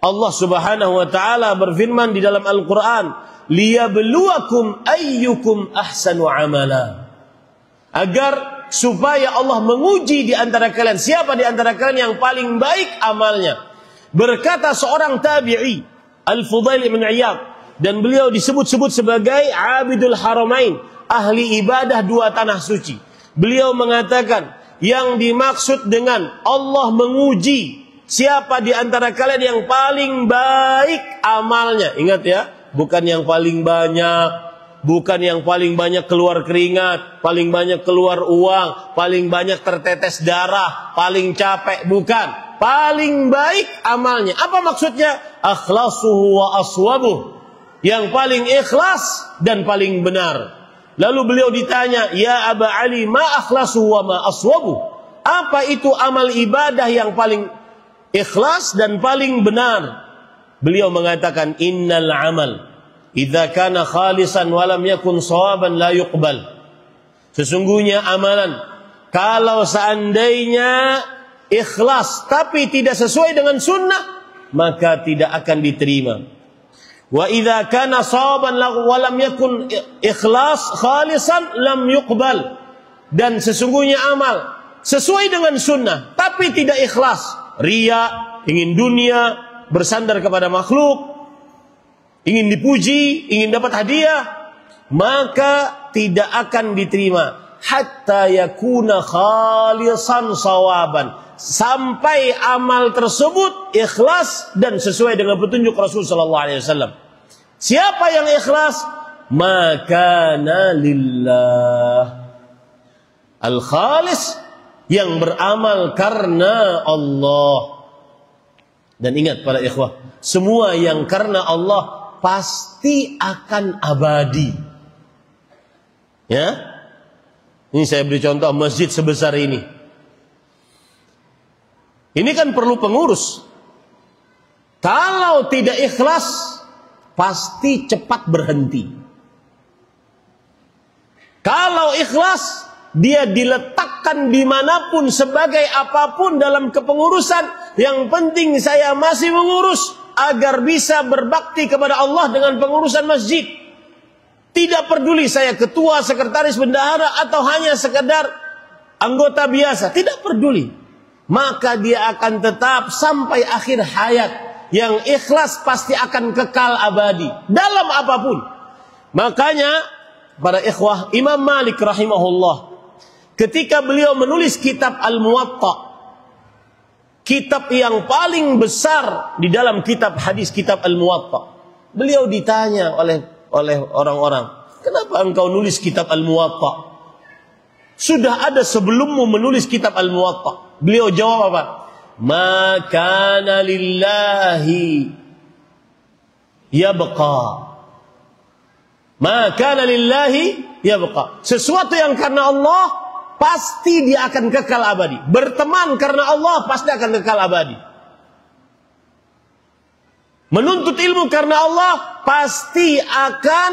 Allah Subhanahu wa taala berfirman di dalam Al-Qur'an, liyabluwakum ayyukum ahsanu amala. Agar supaya Allah menguji di antara kalian, siapa di antara kalian yang paling baik amalnya. Berkata seorang tabi'i, Al-Fudail ibn Iyad, dan beliau disebut-sebut sebagai Abidul Haramain, ahli ibadah dua tanah suci. Beliau mengatakan, yang dimaksud dengan Allah menguji siapa di antara kalian yang paling baik amalnya. Ingat ya, bukan yang paling banyak, bukan yang paling banyak keluar keringat, paling banyak keluar uang, paling banyak tertetes darah, paling capek, bukan. Paling baik amalnya. Apa maksudnya? Akhlasuhu wa aswabuh. Yang paling ikhlas dan paling benar. Lalu beliau ditanya, ya Aba Ali, ma akhlasuhu wa ma aswabuh? Apa itu amal ibadah yang paling ikhlas dan paling benar? Beliau mengatakan, innal amal idza kana khalisan wa lam yakun shawaban la yuqbal. Sesungguhnya amalan, kalau seandainya ikhlas tapi tidak sesuai dengan sunnah, maka tidak akan diterima. Wa idza kana shawaban wa lam yakun ikhlas khalisan lam yuqbal. Dan sesungguhnya amal sesuai dengan sunnah tapi tidak ikhlas, riya, ingin dunia, bersandar kepada makhluk, ingin dipuji, ingin dapat hadiah, maka tidak akan diterima hatta yakuna khalisan sawaban, sampai amal tersebut ikhlas dan sesuai dengan petunjuk Rasul sallallahu alaihi wasallam. Siapa yang ikhlas? Maka lillah. Al-khalis, yang beramal karena Allah. Dan ingat para ikhwah, semua yang karena Allah pasti akan abadi. Ya? Ini saya beri contoh masjid sebesar ini. Ini kan perlu pengurus. Kalau tidak ikhlas, pasti cepat berhenti. Kalau ikhlas, dia diletakkan dimanapun sebagai apapun dalam kepengurusan. Yang penting saya masih mengurus agar bisa berbakti kepada Allah dengan pengurusan masjid. Tidak peduli saya ketua, sekretaris, bendahara, atau hanya sekedar anggota biasa. Tidak peduli. Maka dia akan tetap sampai akhir hayat. Yang ikhlas pasti akan kekal abadi dalam apapun. Makanya para ikhwah, Imam Malik rahimahullah, ketika beliau menulis kitab Al-Muwatta, kitab yang paling besar di dalam kitab hadis, kitab Al-Muwatta, beliau ditanya oleh orang-orang, kenapa engkau nulis kitab Al-Muwatta? Sudah ada sebelummu menulis kitab Al-Muwatta. Beliau jawab apa? Ma kana lillahi yabqa. Ma kana lillahi yabqa. Sesuatu yang karena Allah pasti dia akan kekal abadi. Berteman karena Allah pasti akan kekal abadi. Menuntut ilmu karena Allah pasti akan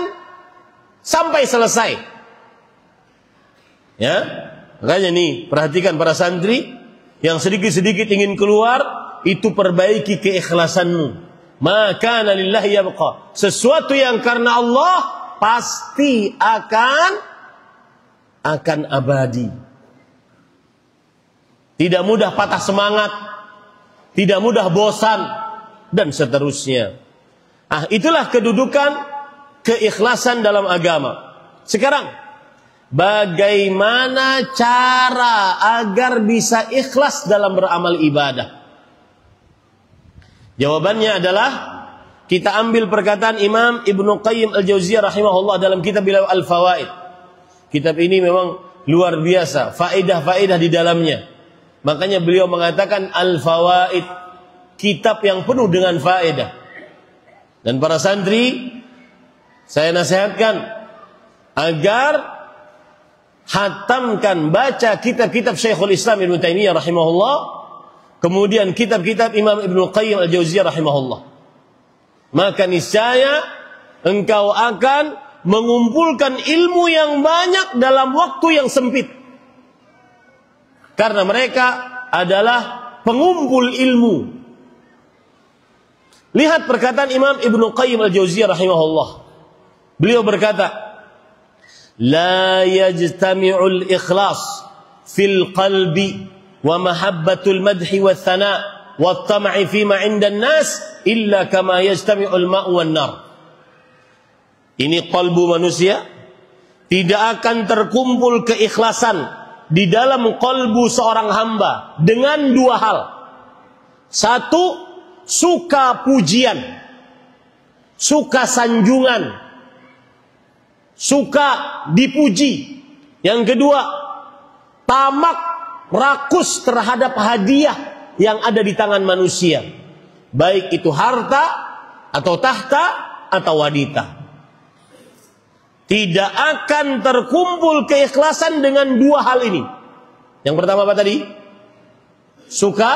sampai selesai. Ya, makanya nih perhatikan para santri yang sedikit-sedikit ingin keluar, itu perbaiki keikhlasanmu. Maka lillahi yabqa. Sesuatu yang karena Allah pasti akan abadi. Tidak mudah patah semangat, tidak mudah bosan, dan seterusnya. Itulah kedudukan keikhlasan dalam agama. Sekarang, bagaimana cara agar bisa ikhlas dalam beramal ibadah? Jawabannya adalah kita ambil perkataan Imam Ibnu Qayyim Al-Jauziyah rahimahullah dalam kitab beliau Al-Fawaid. Kitab ini memang luar biasa, faedah-faedah di dalamnya. Makanya beliau mengatakan Al-Fawaid, kitab yang penuh dengan faedah. Dan para santri, saya nasihatkan agar hatamkan, baca kitab-kitab Syekhul Islam Ibnu Taimiyah rahimahullah, kemudian kitab-kitab Imam Ibnu Qayyim Al-Jauziyah rahimahullah. Maka niscaya engkau akan mengumpulkan ilmu yang banyak dalam waktu yang sempit. Karena mereka adalah pengumpul ilmu. Lihat perkataan Imam Ibnu Qayyim Al-Jauziyah rahimahullah. Beliau berkata, "La yajtami'ul ikhlas fil qalbi wa mahabbatul madhi wa thana wa tam'i fima 'indan nas illa kama yajtami'ul ma'u wan nar." Ini kalbu manusia, tidak akan terkumpul keikhlasan di dalam kalbu seorang hamba dengan dua hal. Satu, suka pujian, suka sanjungan, suka dipuji. Yang kedua, tamak, rakus terhadap hadiah yang ada di tangan manusia, baik itu harta atau tahta atau wanita. Tidak akan terkumpul keikhlasan dengan dua hal ini. Yang pertama apa tadi? Suka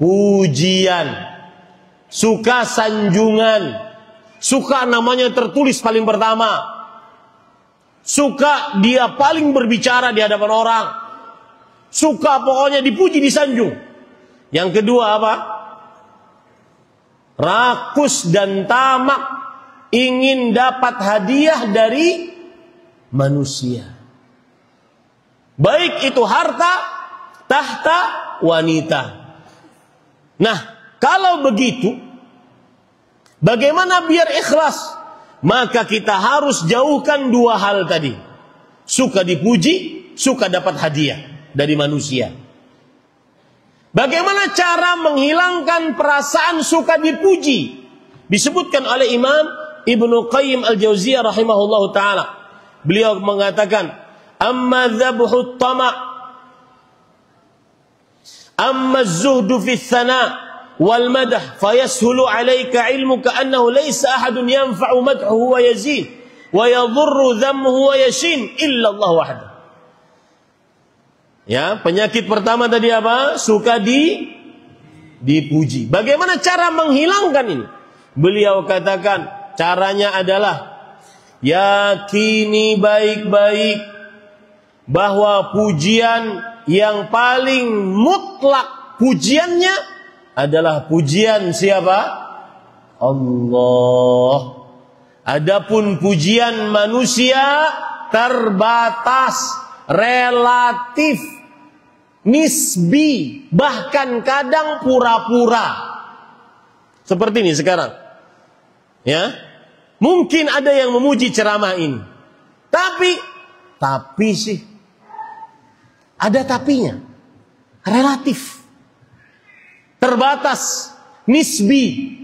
pujian, suka sanjungan, suka namanya tertulis paling pertama, suka dia paling berbicara di hadapan orang, suka pokoknya dipuji disanjung. Yang kedua apa? Rakus dan tamak, ingin dapat hadiah dari manusia, baik itu harta, tahta, wanita. Nah, kalau begitu, bagaimana biar ikhlas? Maka kita harus jauhkan dua hal tadi. Suka dipuji, suka dapat hadiah dari manusia. Bagaimana cara menghilangkan perasaan suka dipuji? Disebutkan oleh Imam Ibnu Qayyim Al-Jauziyah rahimahullahu ta'ala. Beliau mengatakan, amma dhabhu tama' amma az-zuhdu fi thana wal madah fayashulu 'alayka 'ilmuka annahu laysa ahadun yanfa'u madhuhu wa yazid wa yadhurru dhammuhu wa yashin illa Allah wahdahu. Ya, penyakit pertama tadi apa? Suka dipuji. Bagaimana cara menghilangkan ini? Beliau katakan, caranya adalah yakini baik-baik bahwa pujian yang paling mutlak pujiannya adalah pujian siapa? Allah. Adapun pujian manusia terbatas, relatif, nisbi, bahkan kadang pura-pura. Seperti ini sekarang. Ya. Mungkin ada yang memuji ceramah ini. Tapi sih ada tapinya. Relatif. Terbatas, nisbi.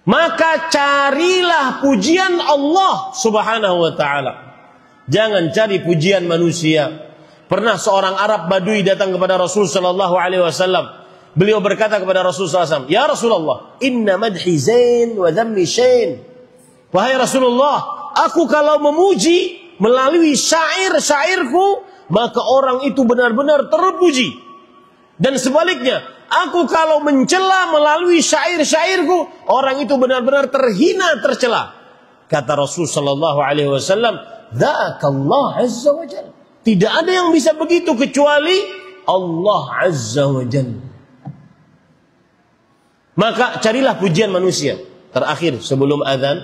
Maka carilah pujian Allah Subhanahu wa taala. Jangan cari pujian manusia. Pernah seorang Arab Badui datang kepada Rasul sallallahu alaihi wasallam. Beliau berkata kepada Rasulullah SAW, "Ya Rasulullah, inna madhi zain wa dhammi syain." Wahai Rasulullah, aku kalau memuji melalui syair-syairku, maka orang itu benar-benar terpuji. Dan sebaliknya, aku kalau mencela melalui syair-syairku, orang itu benar-benar terhina, tercela. Kata Rasul sallallahu alaihi wasallam, "Dzaakallah azza wa jalla." Tidak ada yang bisa begitu kecuali Allah azza wa jalla. Maka carilah pujian manusia. Terakhir sebelum azan,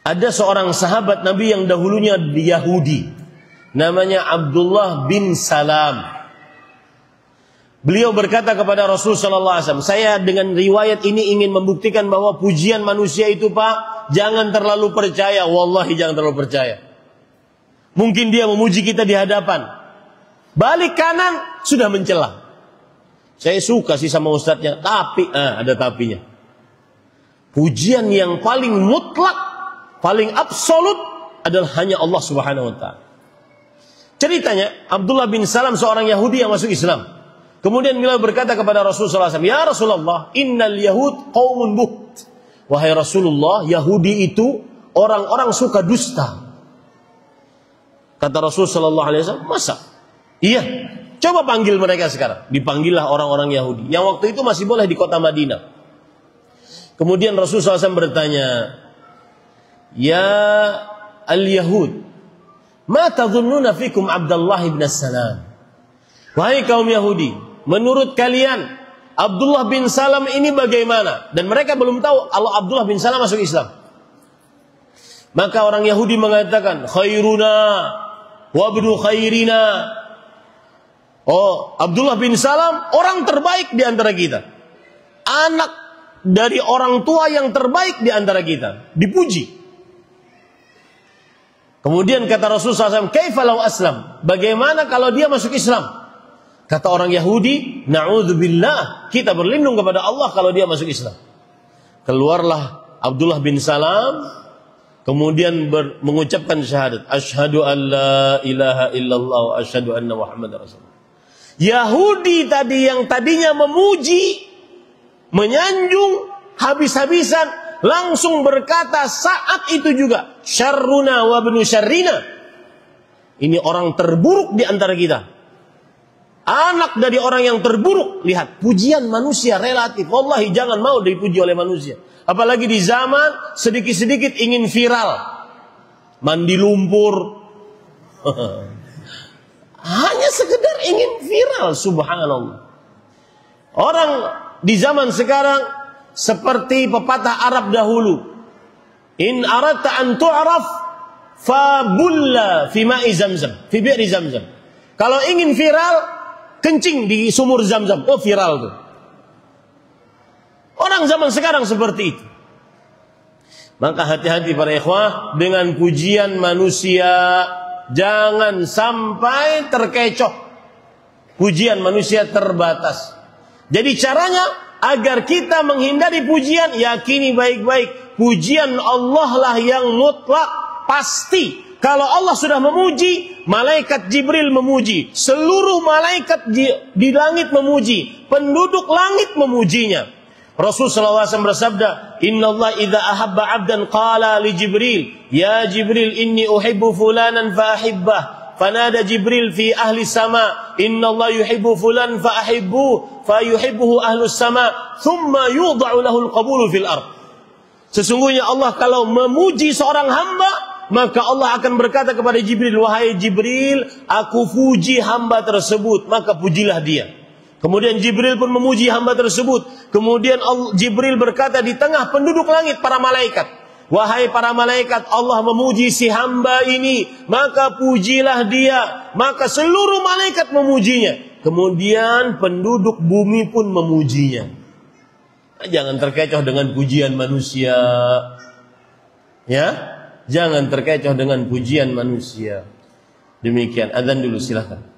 ada seorang sahabat Nabi yang dahulunya Yahudi, namanya Abdullah bin Salam. Beliau berkata kepada Rasul sallallahu alaihi wasallam, "Saya dengan riwayat ini ingin membuktikan bahwa pujian manusia itu, Pak, jangan terlalu percaya. Wallahi jangan terlalu percaya. Mungkin dia memuji kita di hadapan, balik kanan sudah mencela. Saya suka sih sama ustadznya, tapi ada tapinya. Pujian yang paling mutlak, paling absolut adalah hanya Allah Subhanahu wa taala." Ceritanya, Abdullah bin Salam seorang Yahudi yang masuk Islam. Kemudian beliau berkata kepada Rasulullah SAW, "Ya Rasulullah, innal yahud qaumun buht." Wahai Rasulullah, Yahudi itu orang-orang suka dusta. Kata Rasul sallallahu alaihi wasallam, "Masa?" "Iya, coba panggil mereka sekarang." Dipanggillah orang-orang Yahudi yang waktu itu masih boleh di kota Madinah. Kemudian Rasulullah SAW bertanya, "Ya al-Yahud, ma tadhunnuna fikum Abdullah ibn Salam?" Wahai kaum Yahudi, menurut kalian Abdullah bin Salam ini bagaimana? Dan mereka belum tahu kalau Abdullah bin Salam masuk Islam. Maka orang Yahudi mengatakan, "Khairuna wa ibnu khairina." Oh, Abdullah bin Salam orang terbaik di antara kita. Anak dari orang tua yang terbaik di antara kita. Dipuji. Kemudian kata Rasulullah SAW, "Kaifa law aslam?" Bagaimana kalau dia masuk Islam? Kata orang Yahudi, "Na'udzubillah, kita berlindung kepada Allah kalau dia masuk Islam." Keluarlah Abdullah bin Salam, kemudian mengucapkan syahadat, "Asyhadu an la ilaha illallah wa asyhadu anna Muhammadar Rasulullah." Yahudi tadi yang tadinya memuji, menyanjung habis-habisan, langsung berkata saat itu juga, "Syarruna wa ibnu syarrina." Ini orang terburuk di antara kita. Anak dari orang yang terburuk. Lihat, pujian manusia relatif. Wallahi jangan mau dipuji oleh manusia. Apalagi di zaman sedikit-sedikit ingin viral. Mandi lumpur. Hanya sekedar ingin viral, subhanallah. Orang di zaman sekarang seperti pepatah Arab dahulu. In aradta an tu'raf fabulla fi ma'i zamzam, fi bi'ri zamzam. Kalau ingin viral, kencing di sumur Zam-Zam. Oh, viral tuh. Orang zaman sekarang seperti itu. Maka hati-hati para ikhwah dengan pujian manusia. Jangan sampai terkecoh. Pujian manusia terbatas. Jadi caranya agar kita menghindari pujian, yakini baik-baik. Pujian Allah lah yang mutlak, pasti. Kalau Allah sudah memuji, malaikat Jibril memuji, seluruh malaikat di langit memuji, penduduk langit memujinya. Rasulullah SAW bersabda, "Inna Allah idza ahabba 'abdan qala li Jibril, ya Jibril inni uhibbu fulanan fa ahibbah." Fanada Jibril fi ahli sama, "Inna Allah yuhibbu fulan fa ahibbu, fa yuhibbuhu ahlus sama, thumma yudha'u lahu al-qabulu fil ard." Sesungguhnya Allah kalau memuji seorang hamba, maka Allah akan berkata kepada Jibril, "Wahai Jibril, aku puji hamba tersebut, maka pujilah dia." Kemudian Jibril pun memuji hamba tersebut. Kemudian Jibril berkata di tengah penduduk langit para malaikat, "Wahai para malaikat, Allah memuji si hamba ini, maka pujilah dia." Maka seluruh malaikat memujinya. Kemudian penduduk bumi pun memujinya. Jangan terkecoh dengan pujian manusia. Ya? Jangan terkecoh dengan pujian manusia. Demikian, azan dulu silakan.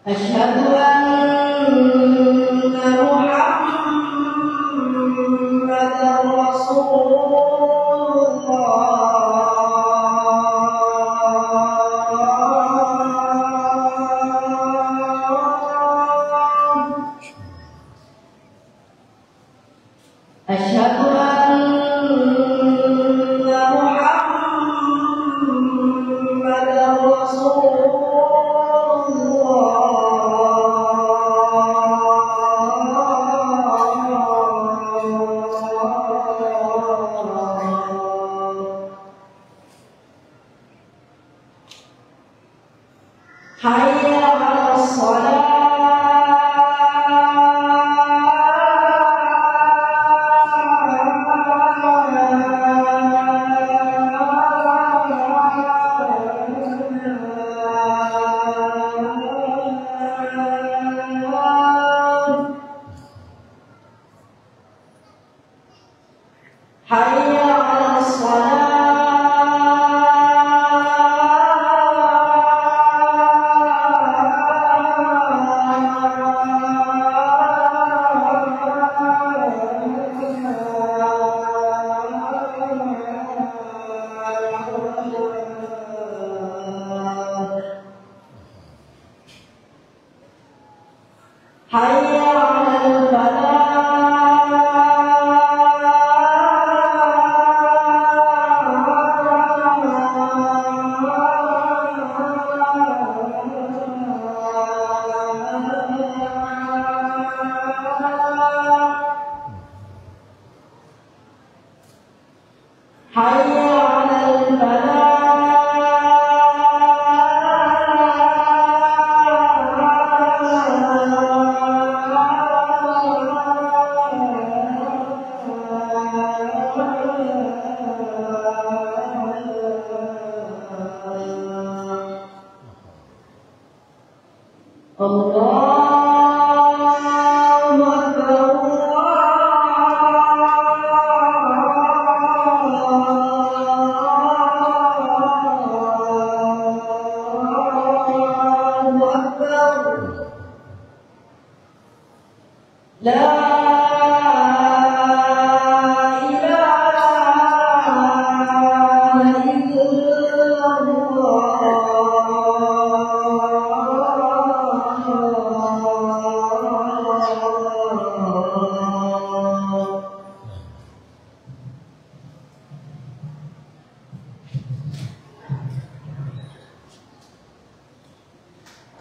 أشهد أن محمدا رسول الله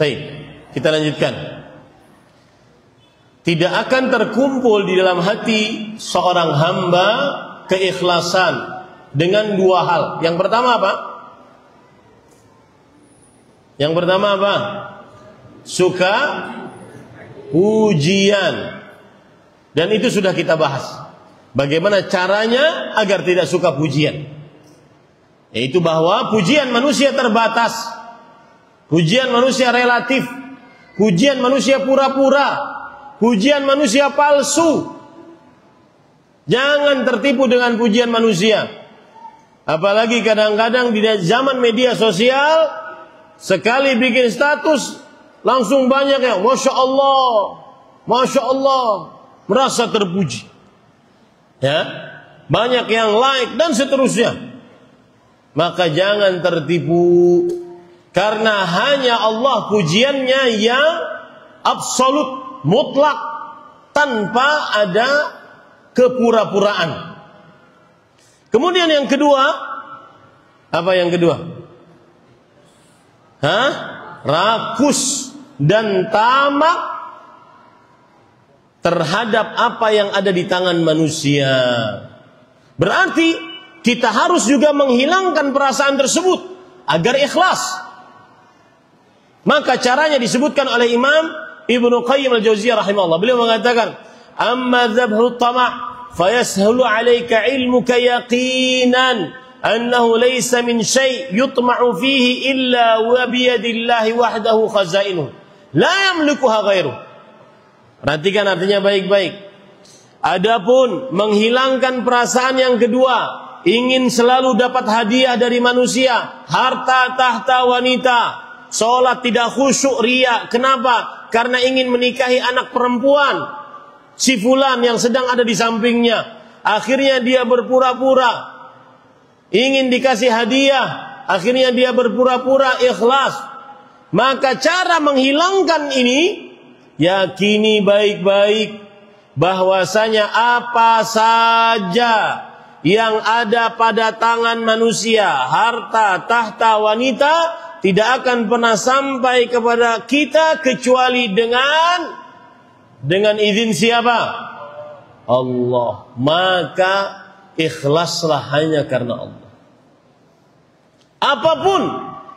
Baik, kita lanjutkan. Tidak akan terkumpul di dalam hati seorang hamba keikhlasan dengan dua hal. Yang pertama apa? Yang pertama apa? Suka pujian. Dan itu sudah kita bahas. Bagaimana caranya agar tidak suka pujian? Yaitu bahwa pujian manusia terbatas. Pujian manusia relatif. Pujian manusia pura-pura. Pujian manusia palsu. Jangan tertipu dengan pujian manusia. Apalagi kadang-kadang di zaman media sosial, sekali bikin status langsung banyak yang Masya Allah, Masya Allah, merasa terpuji. Ya, banyak yang like dan seterusnya. Maka jangan tertipu, karena hanya Allah pujiannya yang absolut, mutlak, tanpa ada kepura-puraan. Kemudian yang kedua, apa yang kedua? Rakus dan tamak terhadap apa yang ada di tangan manusia. Berarti kita harus juga menghilangkan perasaan tersebut agar ikhlas. Maka caranya disebutkan oleh Imam Ibnu Qayyim al-Jauziyah rahimahullah. Beliau mengatakan, "Amma dzabhu tama' fayashulu 'alaika 'ilmuka yaqinan annahu laysa min syai' yutma'u fihi illa wa bi yadillahi wahdahu khazainuhu la yamlikuha ghairuh." Perhatikan artinya baik-baik. Adapun menghilangkan perasaan yang kedua, ingin selalu dapat hadiah dari manusia, harta, tahta, wanita, sholat tidak khusyuk, riya. Kenapa? Karena ingin menikahi anak perempuan si fulan yang sedang ada di sampingnya. Akhirnya dia berpura-pura ingin dikasih hadiah. Akhirnya dia berpura-pura ikhlas. Maka cara menghilangkan ini, yakini baik-baik bahwasanya apa saja yang ada pada tangan manusia, harta, tahta, wanita, tidak akan pernah sampai kepada kita kecuali dengan izin siapa? Allah. Maka ikhlaslah hanya karena Allah. Apapun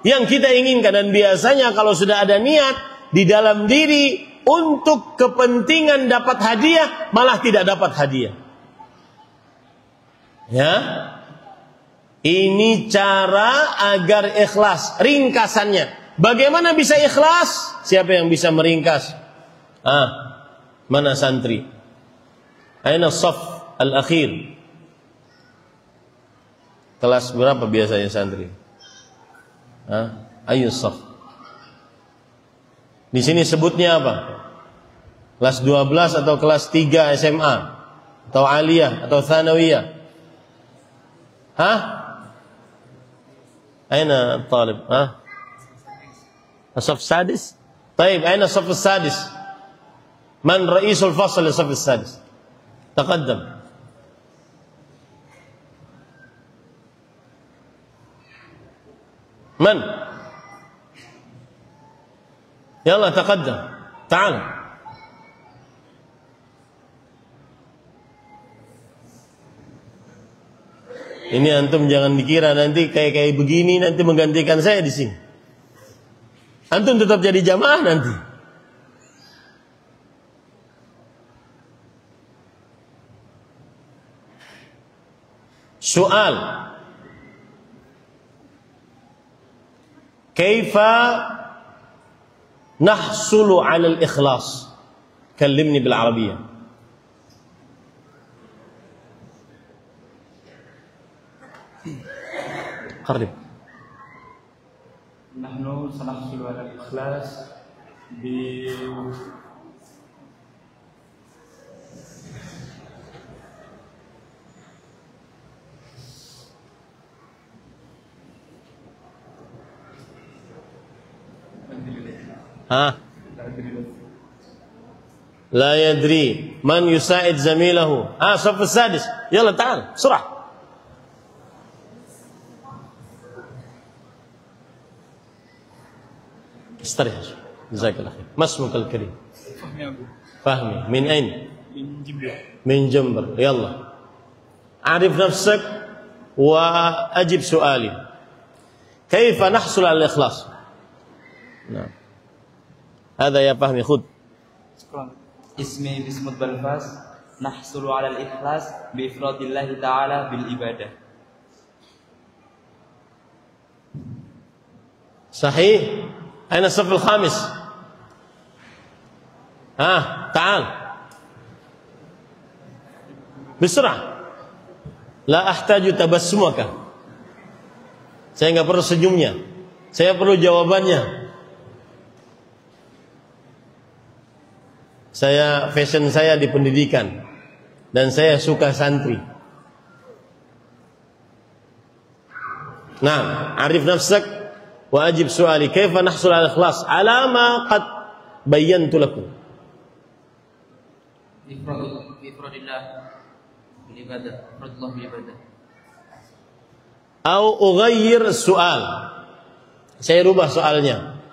yang kita inginkan, dan biasanya kalau sudah ada niat di dalam diri untuk kepentingan dapat hadiah, malah tidak dapat hadiah. Ya. Ini cara agar ikhlas. Ringkasannya. Bagaimana bisa ikhlas? Siapa yang bisa meringkas? Mana santri? Aina shaf al-akhir? Kelas berapa biasanya santri? Ayo shaf. Di sini sebutnya apa? Kelas 12 atau kelas 3 SMA? Atau aliyah atau thanawiyah? أين الطالب؟ الصف السادس؟ طيب أين الصف السادس؟ من رئيس الفصل للصف السادس؟ تقدم. من؟ يلا تقدم. تعال. Ini antum jangan dikira nanti kayak begini nanti menggantikan saya di sini. Antum tetap jadi jamaah nanti. Soal. Kaifa nahsulu 'ala al-ikhlas? Kallimni bil Arabiyyah. قرب. نحن سنحصل على الإخلاص لا يدري من يساعد زميله. صف السادس. يلا تعال بسرعة. استريح. جزاك الله خير. ما اسمك الكريم؟ فهمي أبو. فهمي. من أين؟ من جنبر. من جنبر. يلا أعرف نفسك وأجب سؤالي. كيف نحصل على الإخلاص؟ نعم. هذا يا فهمي خذ. اسمي بسمة بلفاس. نحصل على الإخلاص بإفراد الله تعالى بالعبادة. صحيح. أين الصف الخامس؟ تعال بسرعة. لا أحتاج تبسمك. Saya nggak perlu senyumnya. Saya perlu jawabannya. Fashion saya di pendidikan dan saya suka santri. Nah, arif nafsak wa ajib su'ali kaifa nahsul al ikhlas ala ma qad bayyantu lakum. Ifradillah bil ibadah, ifradillah bil ibadah. Au ughayyir su'al. Saya rubah soalnya.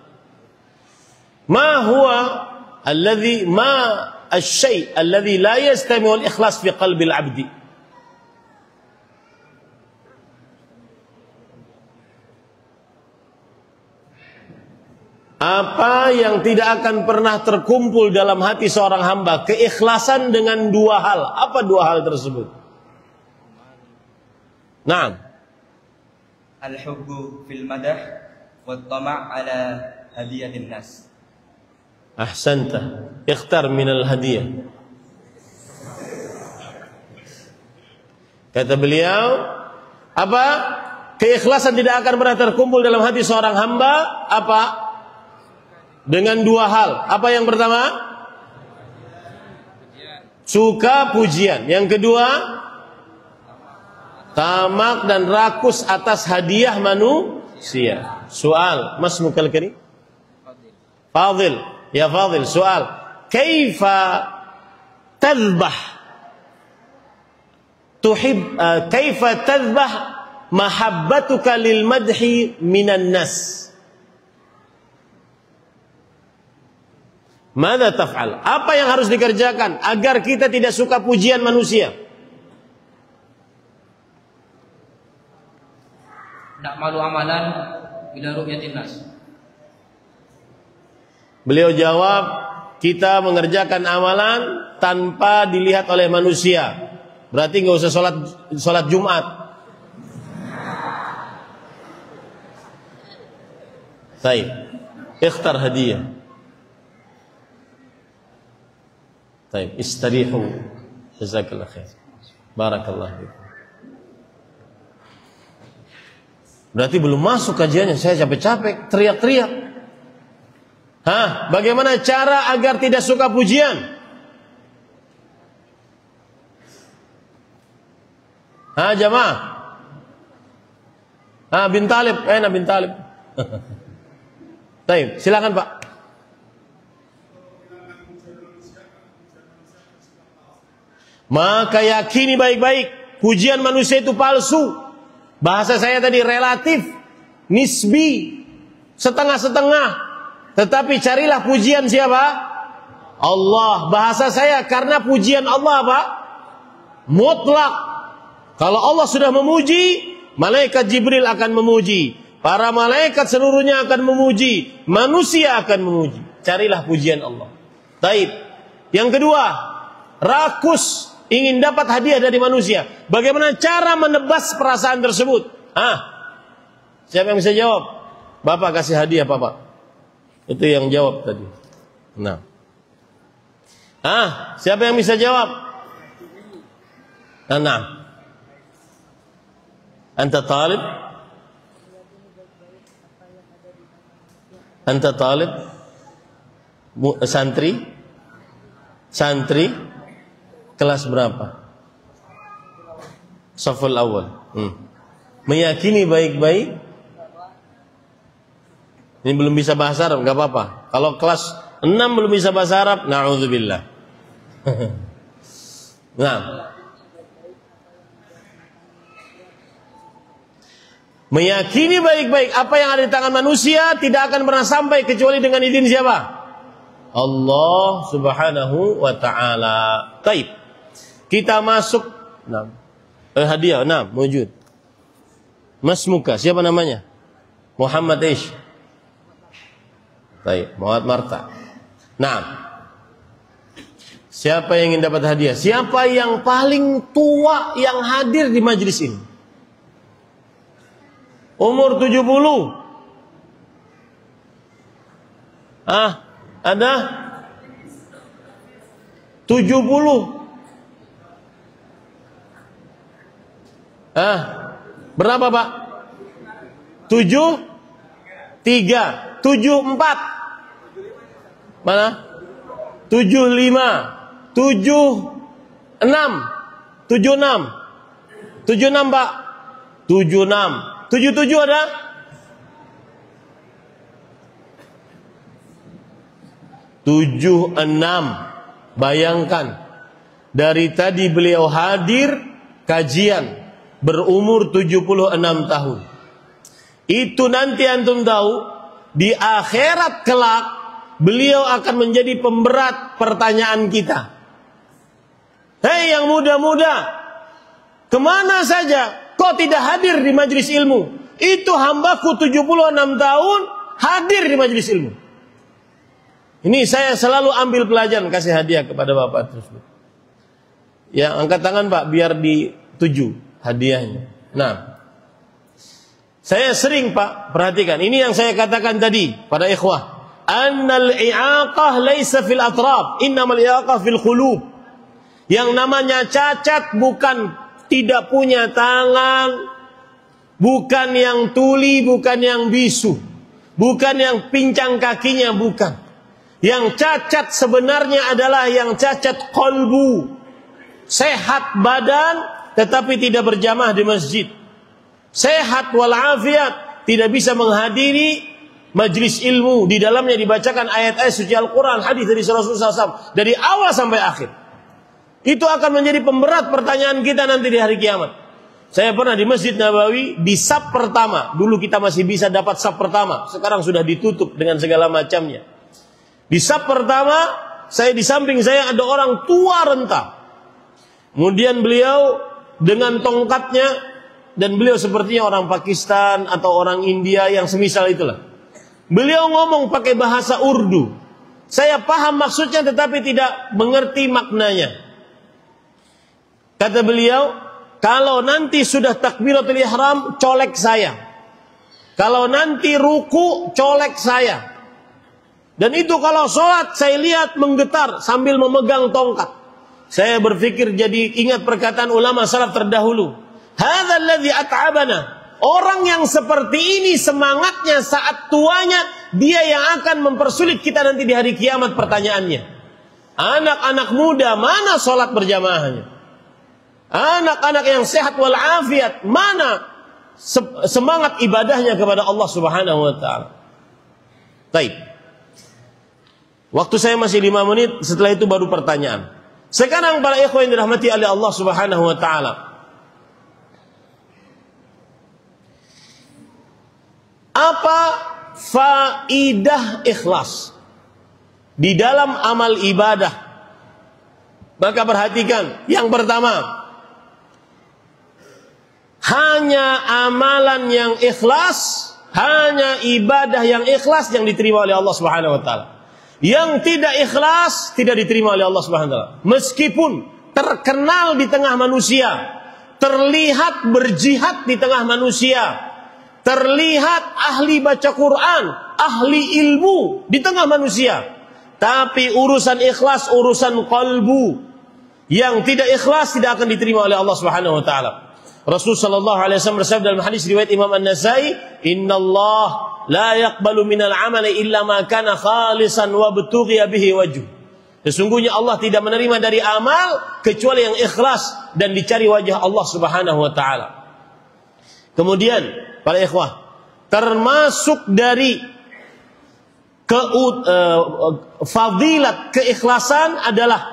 Ma huwa الذي ما الشيء الذي لا يستمع الإخلاص في قلب العبد. Apa yang tidak akan pernah terkumpul dalam hati seorang hamba? Keikhlasan dengan dua hal. Apa dua hal tersebut? Naam. Al-hubbu fil madah wa at-tama' ala hadiyatin nas. Ahsanta. Ikhtar minal hadiyah. Kata beliau, apa? Keikhlasan tidak akan pernah terkumpul dalam hati seorang hamba. Apa? Dengan dua hal. Apa yang pertama? Suka pujian. Yang kedua, tamak dan rakus atas hadiah manusia. Soal, Mas Mukal Karim? Fadil. Ya Fadil, soal. Kaifa tadhbah kaifa tadhbah mahabbatuka lil madhi minan nas? Mada taf'al? Apa yang harus dikerjakan agar kita tidak suka pujian manusia? Na'malu amalan bila ru'yatin nas. Beliau jawab, kita mengerjakan amalan tanpa dilihat oleh manusia. Berarti nggak usah sholat Jumat. Baik, ikhtar hadiah. Baik, istarihu. Jazakallah khair. Barakallah fikum. Berarti belum masuk kajiannya, saya capek-capek, teriak-teriak. Bagaimana cara agar tidak suka pujian? Jamaah. Bin Talib, bin Talib. Baik, silakan Pak. Maka yakini baik-baik, pujian manusia itu palsu. Bahasa saya tadi relatif, nisbi, setengah-setengah. Tetapi carilah pujian siapa? Allah. Bahasa saya karena pujian Allah apa? Mutlak. Kalau Allah sudah memuji, malaikat Jibril akan memuji, para malaikat seluruhnya akan memuji, manusia akan memuji. Carilah pujian Allah. Taib. Yang kedua, rakus, ingin dapat hadiah dari manusia. Bagaimana cara menebas perasaan tersebut? Siapa yang bisa jawab? Bapak kasih hadiah, Bapak. Itu yang jawab tadi. Nah. Siapa yang bisa jawab? Nah. Anta talib? Anta talib? Santri? Santri? Kelas berapa? Shaful awal. Meyakini baik-baik. Ini belum bisa bahasa Arab, enggak apa-apa. Kalau kelas 6 belum bisa bahasa Arab, na'udzubillah. Nah. Meyakini baik-baik apa yang ada di tangan manusia tidak akan pernah sampai kecuali dengan izin siapa? Allah Subhanahu wa taala. Baik. Kita masuk hadiah, wujud. Mas Muka, siapa namanya? Muhammad Ish. Baik, Muhammad Marta. Nah. Siapa yang ingin dapat hadiah? Siapa yang paling tua yang hadir di majelis ini? Umur 70. Ada 70. Berapa, Pak? 7 3 7 4. Mana? 75 76 76 76, Pak. 76 77 ada? Tujuh enam. Bayangkan, dari tadi beliau hadir kajian, berumur 76 tahun. Itu nanti antum tahu, di akhirat kelak beliau akan menjadi pemberat pertanyaan kita. Hei yang muda-muda, kemana saja kok tidak hadir di majelis ilmu? Itu hambaku 76 tahun hadir di majelis ilmu. Ini saya selalu ambil pelajaran, kasih hadiah kepada Bapak tersebut. Ya, angkat tangan Pak biar dituju hadiahnya. Nah, saya sering Pak perhatikan, ini yang saya katakan tadi pada ikhwah. Annal i'aqah laisa fil atraf, innamal i'aqah fil qulub. Yang namanya cacat bukan tidak punya tangan, bukan yang tuli, bukan yang bisu, bukan yang pincang kakinya, bukan. Yang cacat sebenarnya adalah yang cacat qalbu, sehat badan tetapi tidak berjamaah di masjid, sehat walafiat, tidak bisa menghadiri majlis ilmu, di dalamnya dibacakan ayat-ayat suci Al-Quran, hadis dari Rasulullah SAW dari awal sampai akhir. Itu akan menjadi pemberat pertanyaan kita nanti di hari kiamat. Saya pernah di Masjid Nabawi di saf pertama. Dulu kita masih bisa dapat saf pertama, sekarang sudah ditutup dengan segala macamnya. Di saf pertama, saya di samping saya ada orang tua renta. Kemudian beliau dengan tongkatnya, dan beliau sepertinya orang Pakistan atau orang India yang semisal itulah. Beliau ngomong pakai bahasa Urdu. Saya paham maksudnya tetapi tidak mengerti maknanya. Kata beliau, kalau nanti sudah takbiratul ihram, colek saya. Kalau nanti ruku, colek saya. Dan itu kalau sholat, saya lihat menggetar sambil memegang tongkat. Saya berpikir jadi ingat perkataan ulama salaf terdahulu. Hadzal ladzi at'abana. Orang yang seperti ini semangatnya saat tuanya, dia yang akan mempersulit kita nanti di hari kiamat pertanyaannya. Anak-anak muda, mana sholat berjamaahnya? Anak-anak yang sehat walafiat, mana semangat ibadahnya kepada Allah Subhanahu wa taala? Baik. Waktu saya masih 5 menit, setelah itu baru pertanyaan. Sekarang para ikhwan yang dirahmati oleh Allah Subhanahu wa taala. Apa faidah ikhlas di dalam amal ibadah? Maka perhatikan, yang pertama, hanya amalan yang ikhlas, hanya ibadah yang ikhlas yang diterima oleh Allah Subhanahu wa taala. Yang tidak ikhlas tidak diterima oleh Allah Subhanahu wa taala. Meskipun terkenal di tengah manusia, terlihat berjihad di tengah manusia, terlihat ahli baca Quran, ahli ilmu di tengah manusia, tapi urusan ikhlas, urusan qalbu, yang tidak ikhlas tidak akan diterima oleh Allah Subhanahu wa taala. Rasul sallallahu alaihi wasallam bersabda dalam hadis riwayat Imam An-Nasai, "Innallaha la yaqbalu minal amali illa ma kana khalisan wa btughiya bihi wajh." Sesungguhnya Allah tidak menerima dari amal kecuali yang ikhlas dan dicari wajah Allah Subhanahu wa taala. Kemudian para ikhwah, termasuk dari fadilat keikhlasan adalah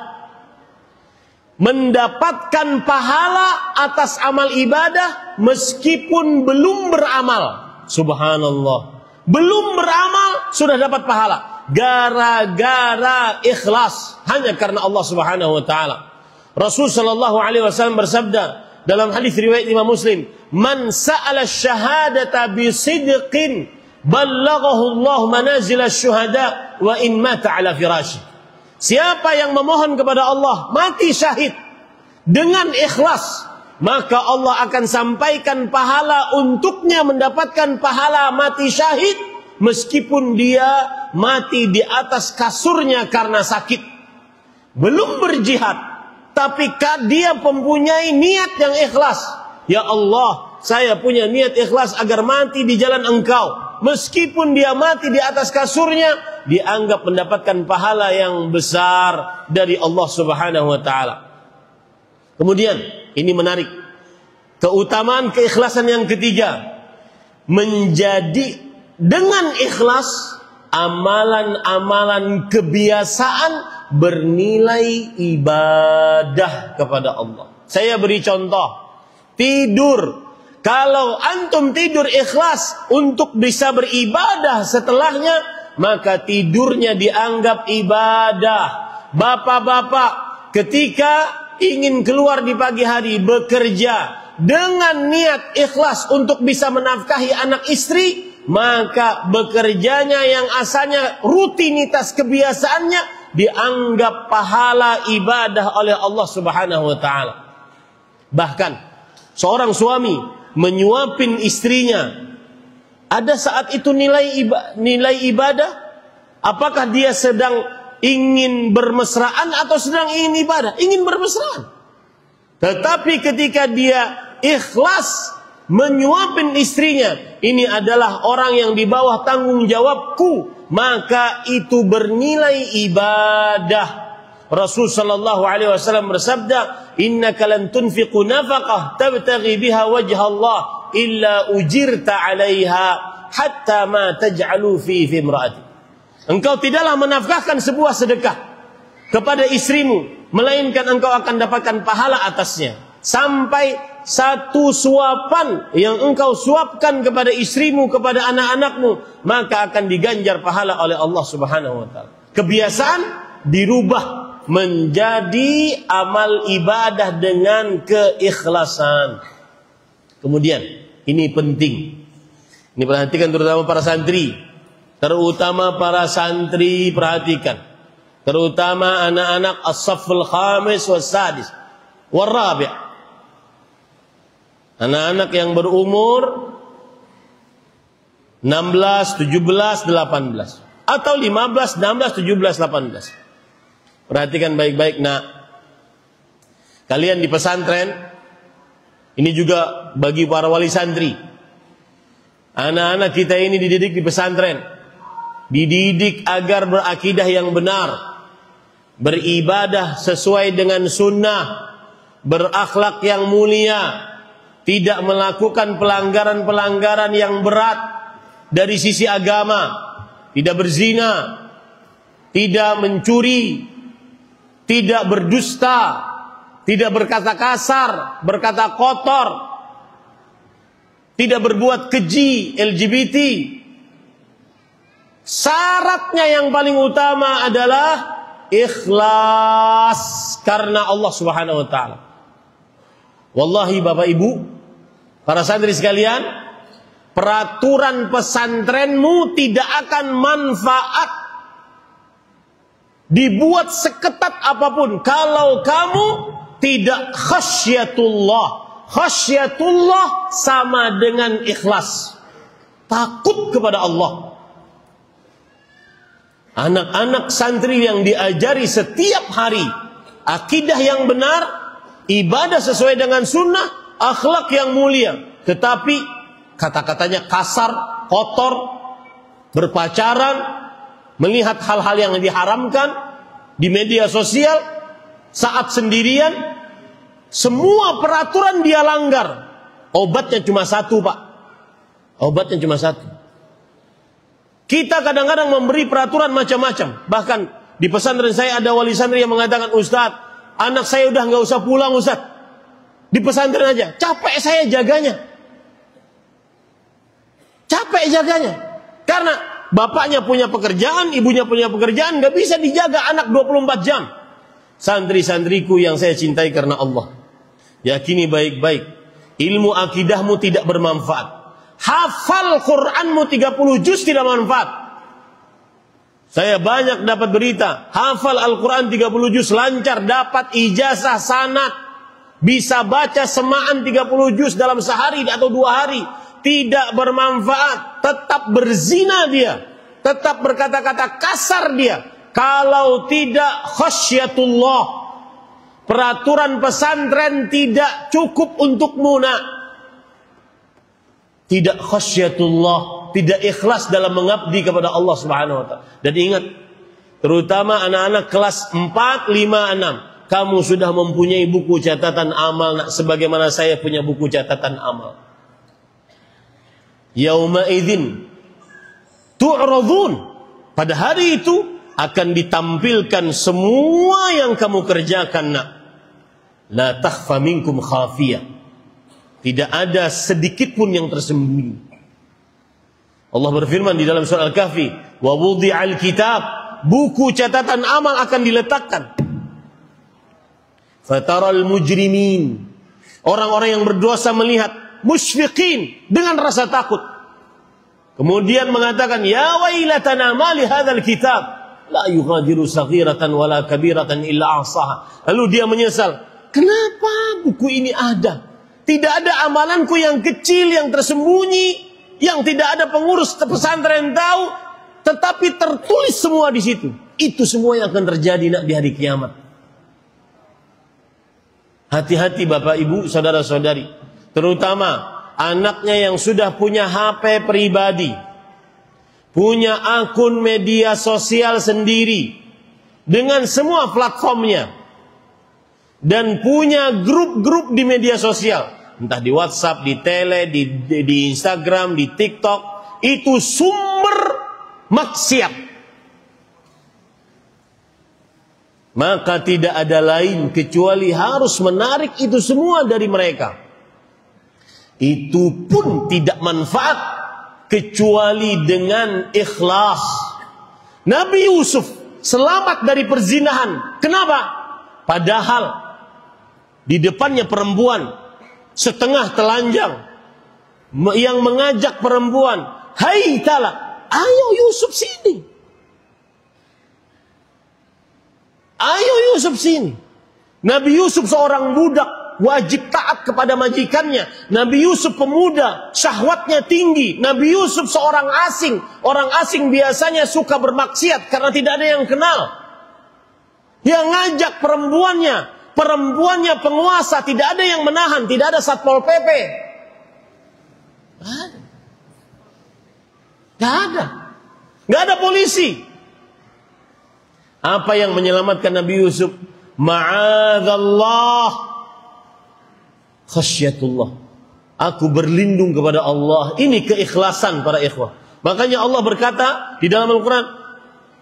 mendapatkan pahala atas amal ibadah meskipun belum beramal. Subhanallah. Belum beramal sudah dapat pahala gara-gara ikhlas, hanya karena Allah Subhanahu wa taala. Rasul sallallahu alaihi wasallam bersabda dalam hadis riwayat Imam Muslim, "Man sa'ala syahadata bi sidqin ballaghahu Allah manazil asy-syuhada wa in mata 'ala firasyi." Siapa yang memohon kepada Allah mati syahid dengan ikhlas, maka Allah akan sampaikan pahala untuknya mendapatkan pahala mati syahid meskipun dia mati di atas kasurnya karena sakit. Belum berjihad, tapi dia mempunyai niat yang ikhlas. Ya Allah, saya punya niat ikhlas agar mati di jalan Engkau. Meskipun dia mati di atas kasurnya, dianggap mendapatkan pahala yang besar dari Allah Subhanahu wa taala. Kemudian, ini menarik. Keutamaan keikhlasan yang ketiga, menjadi dengan ikhlas amalan-amalan kebiasaan bernilai ibadah kepada Allah. Saya beri contoh, tidur. Kalau antum tidur ikhlas untuk bisa beribadah setelahnya, maka tidurnya dianggap ibadah. Bapak-bapak ketika ingin keluar di pagi hari bekerja dengan niat ikhlas untuk bisa menafkahi anak istri, maka bekerjanya yang asalnya rutinitas kebiasaannya dianggap pahala ibadah oleh Allah Subhanahu wa taala. Bahkan seorang suami menyuapin istrinya, ada saat itu nilai ibadah? Apakah dia sedang ingin bermesraan atau sedang ingin ibadah? Ingin bermesraan. Tetapi ketika dia ikhlas menyuapin istrinya, ini adalah orang yang di bawah tanggung jawabku, maka itu bernilai ibadah. Rasul sallallahu alaihi wasallam bersabda, "Innaka lan tunfiqu nafaqah tabtaghi biha wajha Allah illa ujirta 'alaiha hatta ma taj'alu fi imra'atik." Engkau tidaklah menafkahkan sebuah sedekah kepada istrimu melainkan engkau akan dapatkan pahala atasnya sampai satu suapan yang engkau suapkan kepada istrimu, kepada anak-anakmu, maka akan diganjar pahala oleh Allah Subhanahu wa taala. Kebiasaan dirubah menjadi amal ibadah dengan keikhlasan. Kemudian ini penting, ini perhatikan terutama para santri, perhatikan, terutama anak-anak as-safful khamis was sadis wal rabi', anak-anak yang berumur 16, 17, 18 atau 15, 16, 17, 18. Perhatikan baik-baik, nak. Kalian di pesantren, ini juga bagi para wali santri. Anak-anak kita ini dididik di pesantren, dididik agar berakidah yang benar, beribadah sesuai dengan sunnah, berakhlak yang mulia, tidak melakukan pelanggaran-pelanggaran yang berat dari sisi agama, tidak berzina, tidak mencuri, tidak berdusta, tidak berkata kasar, berkata kotor, tidak berbuat keji, LGBT. Syaratnya yang paling utama adalah ikhlas karena Allah Subhanahu wa taala. Wallahi Bapak Ibu, Para santri sekalian, peraturan pesantrenmu tidak akan manfaat dibuat seketat apapun kalau kamu tidak khasyatullah. Khasyatullah sama dengan ikhlas, takut kepada Allah. Anak-anak santri yang diajari setiap hari akidah yang benar, ibadah sesuai dengan sunnah, akhlak yang mulia, tetapi kata-katanya kasar, kotor, berpacaran, melihat hal-hal yang diharamkan di media sosial, saat sendirian, semua peraturan dia langgar. Obatnya cuma satu, Pak. Obatnya cuma satu. Kita kadang-kadang memberi peraturan macam-macam. Bahkan di pesantren saya ada wali santri yang mengatakan, Ustaz, anak saya udah nggak usah pulang, Ustaz. Di pesantren aja. Capek saya jaganya. Capek jaganya. Karena bapaknya punya pekerjaan, ibunya punya pekerjaan, nggak bisa dijaga anak 24 jam. Santri-santriku yang saya cintai karena Allah, yakini baik-baik, ilmu akidahmu tidak bermanfaat. Hafal Quranmu 30 juz tidak manfaat. Saya banyak dapat berita, hafal Al-Quran 30 juz lancar, dapat ijazah sanad, bisa baca semaan 30 juz dalam sehari atau 2 hari. Tidak bermanfaat, tetap berzina dia, tetap berkata-kata kasar dia. Kalau tidak khasyatullah, peraturan pesantren tidak cukup untukmu, nak. Tidak khasyatullah, tidak ikhlas dalam mengabdi kepada Allah Subhanahu wa taala. Dan ingat, terutama anak-anak kelas 4, 5, 6, kamu sudah mempunyai buku catatan amal, nak, sebagaimana saya punya buku catatan amal. Yauma idzin tu'radun, pada hari itu akan ditampilkan semua yang kamu kerjakan, nak. La takhfa minkum khafiyah. Tidak ada sedikit pun yang tersembunyi. Allah berfirman di dalam surah Al-Kahfi, wa wudi'al kitab, buku catatan amal akan diletakkan. Fataral mujrimin, orang-orang yang berdosa melihat, musyfiqin, dengan rasa takut. Kemudian mengatakan, ya wailatana ma li hadzal kitab la yughadiru saghiratan wala kabiratan illa ahsaha. Lalu dia menyesal, kenapa buku ini ada? Tidak ada amalanku yang kecil, yang tersembunyi, yang tidak ada pengurus pesantren tahu, tetapi tertulis semua di situ. Itu semua yang akan terjadi, nak, di hari kiamat. Hati-hati Bapak Ibu, saudara-saudari, terutama anaknya yang sudah punya HP pribadi, punya akun media sosial sendiri dengan semua platformnya, dan punya grup-grup di media sosial, entah di WhatsApp, di Tele, di Instagram, di TikTok, itu sumber maksiat. Maka tidak ada lain kecuali harus menarik itu semua dari mereka. Itu pun tidak manfaat kecuali dengan ikhlas. Nabi Yusuf selamat dari perzinahan. Kenapa? Padahal di depannya perempuan setengah telanjang yang mengajak perempuan, hai talak, ayo Yusuf sini, ayo Yusuf sini. Nabi Yusuf seorang budak, wajib taat kepada majikannya. Nabi Yusuf pemuda, syahwatnya tinggi. Nabi Yusuf seorang asing. Orang asing biasanya suka bermaksiat karena tidak ada yang kenal. Yang ngajak perempuannya, perempuannya penguasa, tidak ada yang menahan, tidak ada Satpol PP. Gak ada polisi. Apa yang menyelamatkan Nabi Yusuf? Ma'adzallah, khasyatullah. Aku berlindung kepada Allah. Ini keikhlasan para ikhwah. Makanya Allah berkata di dalam Al-Quran,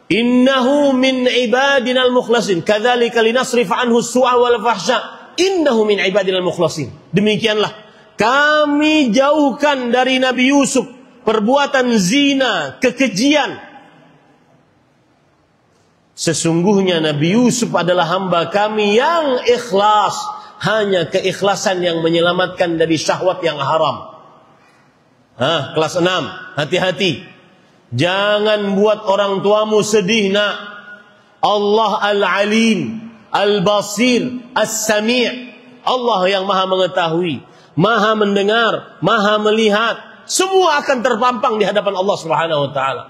innahu min ibadinal mukhlasin, kadzalika linasrif anhu su'a wal fahsya, innahu min ibadinal mukhlasin. Demikianlah kami jauhkan dari Nabi Yusuf perbuatan zina, kekejian. Sesungguhnya Nabi Yusuf adalah hamba kami yang ikhlas, hanya keikhlasan yang menyelamatkan dari syahwat yang haram. Kelas 6, hati-hati. Jangan buat orang tuamu sedih, nak. Allah Al-Alim, Al-Basir, As-Sami'. Allah yang maha mengetahui, maha mendengar, maha melihat. Semua akan terpampang di hadapan Allah Subhanahu wa ta'ala.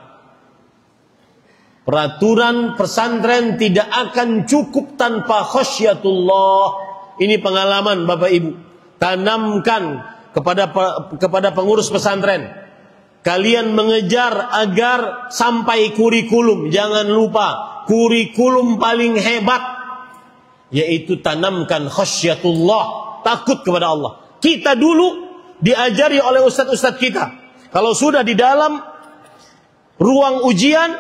Peraturan pesantren tidak akan cukup tanpa khasyatullah. Ini pengalaman Bapak Ibu. Tanamkan kepada pengurus pesantren. Kalian mengejar agar sampai kurikulum. Jangan lupa kurikulum paling hebat, yaitu tanamkan khasyatullah, takut kepada Allah. Kita dulu diajari oleh ustadz-ustadz kita. Kalau sudah di dalam ruang ujian,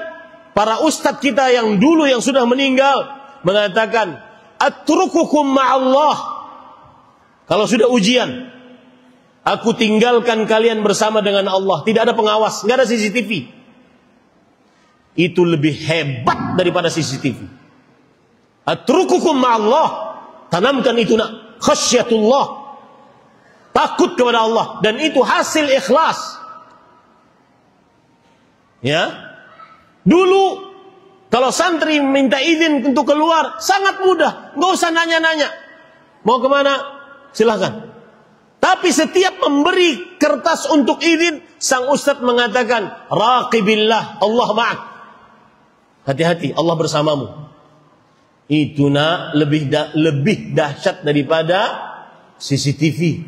para ustadz kita yang dulu yang sudah meninggal mengatakan, atrukukum ma'allah. Kalau sudah ujian, aku tinggalkan kalian bersama dengan Allah. Tidak ada pengawas, nggak ada CCTV. Itu lebih hebat daripada CCTV. Atrukukum ma'allah. Tanamkan itu, nak. Khasyatullah, takut kepada Allah. Dan itu hasil ikhlas. Ya. Dulu kalau santri minta izin untuk keluar, sangat mudah. Nggak usah nanya-nanya. Mau kemana? Silahkan. Tapi setiap memberi kertas untuk izin, sang ustadz mengatakan, raqibillah, Allah ma'ak. Hati-hati, Allah bersamamu. Itu, nak, lebih dahsyat daripada CCTV.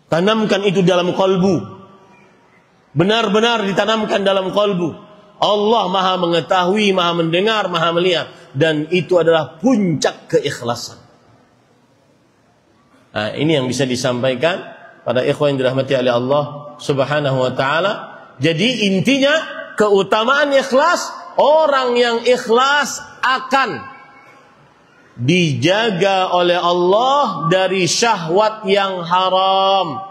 Tanamkan itu dalam kalbu. Benar-benar ditanamkan dalam kalbu. Allah maha mengetahui, maha mendengar, maha melihat. Dan itu adalah puncak keikhlasan. Nah, ini yang bisa disampaikan pada ikhwan yang dirahmati oleh Allah Subhanahu wa ta'ala. Jadi intinya, keutamaan ikhlas, orang yang ikhlas akan dijaga oleh Allah dari syahwat yang haram,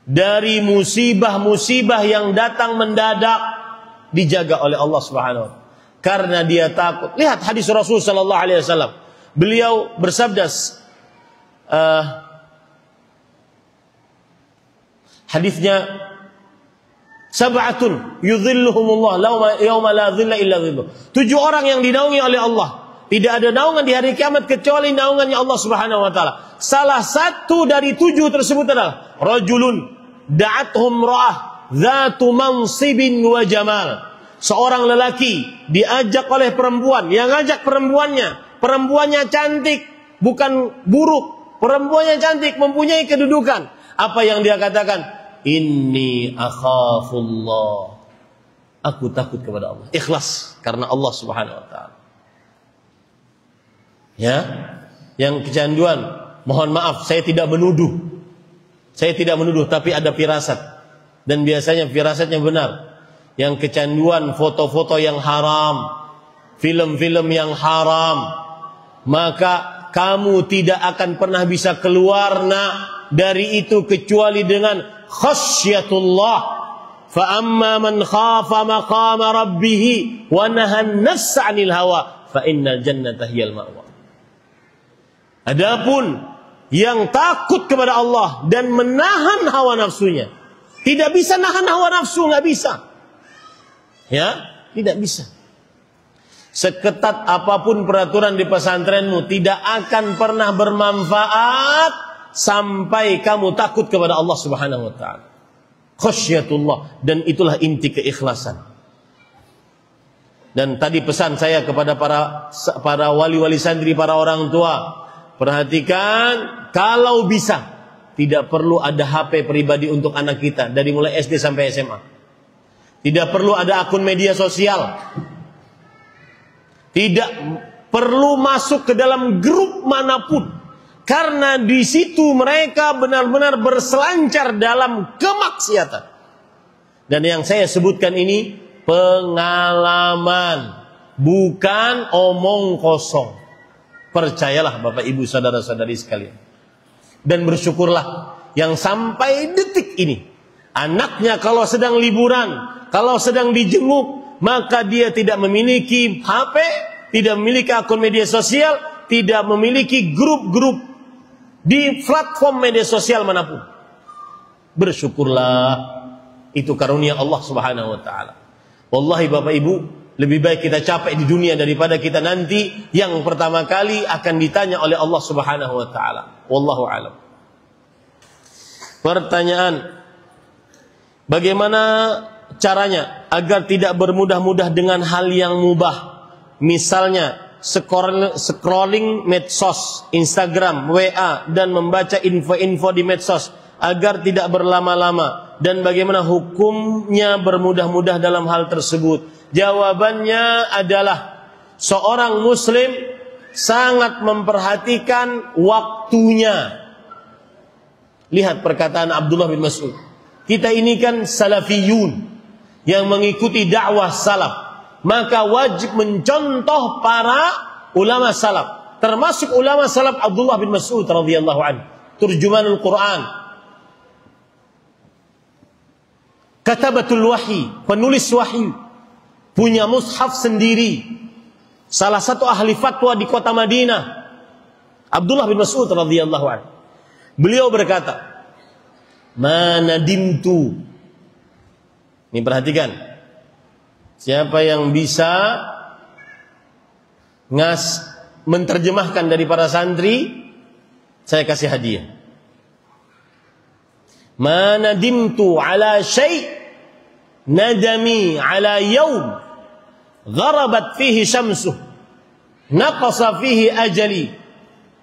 dari musibah-musibah yang datang mendadak, dijaga oleh Allah Subhanahu wa ta'ala. Karena dia takut. Lihat hadis Rasul sallallahu alaihi wasallam. Beliau bersabda, hadisnya, sab'atun yudhilluhumullah yauma la dhilla illa dhilluh. 7 orang yang dinaungi oleh Allah. Tidak ada naungan di hari kiamat kecuali naungannya Allah Subhanahu wa ta'ala. Salah satu dari 7 tersebut adalah rajulun da'athum ra'ah dzatu mansibin wa jamal. Seorang lelaki diajak oleh perempuan, yang ngajak perempuannya cantik, bukan buruk. Perempuannya cantik, mempunyai kedudukan. Apa yang dia katakan? Inni akhafullah. Aku takut kepada Allah. Ikhlas karena Allah Subhanahu wa ta'ala. Ya, yang kecanduan, mohon maaf, saya tidak menuduh. Saya tidak menuduh, tapi ada firasat. Dan biasanya firasatnya benar. Yang kecanduan foto-foto yang haram, film-film yang haram, maka kamu tidak akan pernah bisa keluar, nak, dari itu kecuali dengan khasyatullah. Fa amma man khafa maqama rabbih wa nahan nafsa 'anil hawa fa innal jannata hiyal ma'wa. Adapun yang takut kepada Allah dan menahan hawa nafsunya, tidak bisa nahan hawa nafsu, nggak bisa. Ya, tidak bisa. Seketat apapun peraturan di pesantrenmu, tidak akan pernah bermanfaat sampai kamu takut kepada Allah Subhanahu wa ta'ala. Khasyatullah, dan itulah inti keikhlasan. Dan tadi pesan saya kepada para wali-wali santri, para orang tua, perhatikan, kalau bisa tidak perlu ada HP pribadi untuk anak kita dari mulai SD sampai SMA. Tidak perlu ada akun media sosial. Tidak perlu masuk ke dalam grup manapun, karena di situ mereka benar-benar berselancar dalam kemaksiatan. Dan yang saya sebutkan ini pengalaman, bukan omong kosong. Percayalah Bapak Ibu saudara-saudari sekalian. Dan bersyukurlah yang sampai detik ini, anaknya kalau sedang liburan, kalau sedang dijenguk, maka dia tidak memiliki HP, tidak memiliki akun media sosial, tidak memiliki grup-grup di platform media sosial manapun. Bersyukurlah, itu karunia Allah Subhanahu wa taala. Wallahi Bapak Ibu, lebih baik kita capek di dunia daripada kita nanti yang pertama kali akan ditanya oleh Allah Subhanahu wa taala. Wallahu a'lam. Pertanyaan, bagaimana caranya agar tidak bermudah-mudah dengan hal yang mubah? Misalnya scrolling medsos, Instagram, WA, dan membaca info-info di medsos agar tidak berlama-lama. Dan bagaimana hukumnya bermudah-mudah dalam hal tersebut? Jawabannya adalah seorang muslim sangat memperhatikan waktunya. Lihat perkataan Abdullah bin Mas'ud. Kita ini kan salafiyun yang mengikuti dakwah salaf, maka wajib mencontoh para ulama salaf, termasuk ulama salaf Abdullah bin Mas'ud radhiyallahu anhu, turjumanul Quran, katabatul wahyi, penulis wahyu, punya mushaf sendiri, salah satu ahli fatwa di kota Madinah, Abdullah bin Mas'ud radhiyallahu anhu. Beliau berkata, "Manadimtu." Ini perhatikan. Siapa yang bisa menterjemahkan dari para santri, saya kasih hadiah. "Manadimtu ala syai' nadami ala yawm gharabat fihi syamsuh naqasa fihi ajali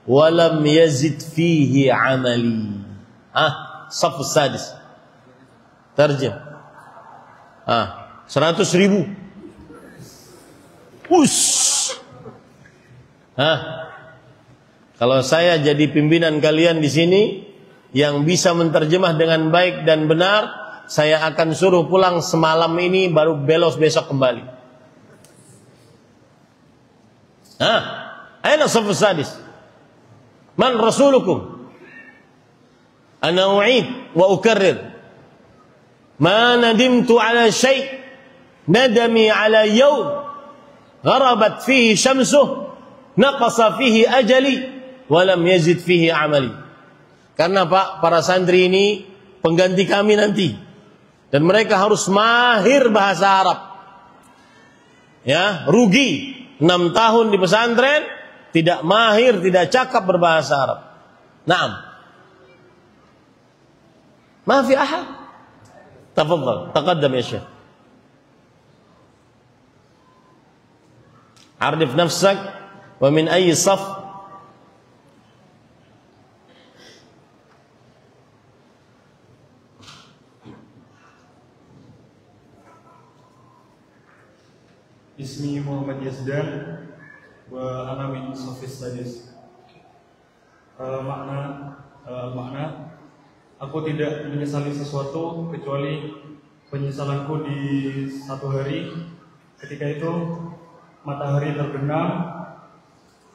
walam yazid fihi amali." Saf sadis. Terjem. 100.000. Kalau saya jadi pimpinan kalian di sini yang bisa menerjemah dengan baik dan benar, saya akan suruh pulang semalam ini baru belos besok kembali. Aina saf sadis? Man rasulukum? Ana u'id wa ukarrir. Ma nadimtu ala syai' nadami ala yawm gharabat fihi syamsuh naqasa fihi ajali wa lam yazid fihi amali. Karena Pak, para santri ini pengganti kami nanti, dan mereka harus mahir bahasa Arab. Ya, rugi 6 tahun di pesantren tidak mahir, tidak cakap berbahasa Arab. Naam. ما في أحد تفضل تقدم يا شيخ عرف نفسك ومن أي صف Ismi Muhammad Yazdan wa ana min safis sadis. Makna aku tidak menyesali sesuatu kecuali penyesalanku di satu hari. Ketika itu matahari terbenam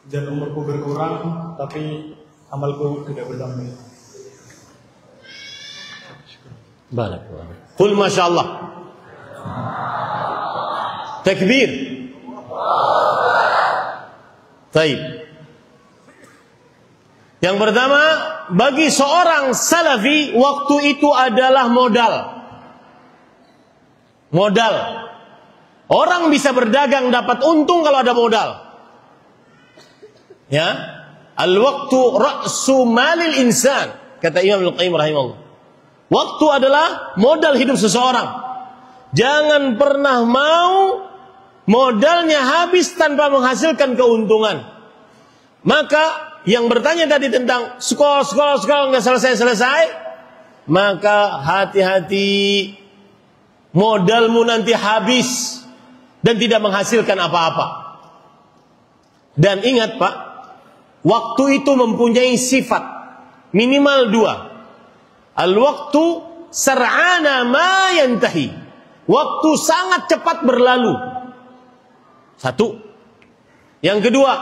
dan umurku berkurang, tapi amalku tidak bertambah. Barakallah. Qul masyaallah. Takbir. Baik. Yang pertama, bagi seorang salafi, waktu itu adalah modal. Modal. Orang bisa berdagang dapat untung kalau ada modal. Ya, al-waqtu ra'su malil insan, kata Imam Al-Qayyim rahimahullah. Waktu adalah modal hidup seseorang. Jangan pernah mau modalnya habis tanpa menghasilkan keuntungan. Maka yang bertanya tadi tentang sekolah nggak selesai, maka hati-hati, modalmu nanti habis dan tidak menghasilkan apa-apa. Dan ingat Pak, waktu itu mempunyai sifat minimal 2. Al-waktu sar'ana ma yantahi. Waktu sangat cepat berlalu. 1. Yang kedua,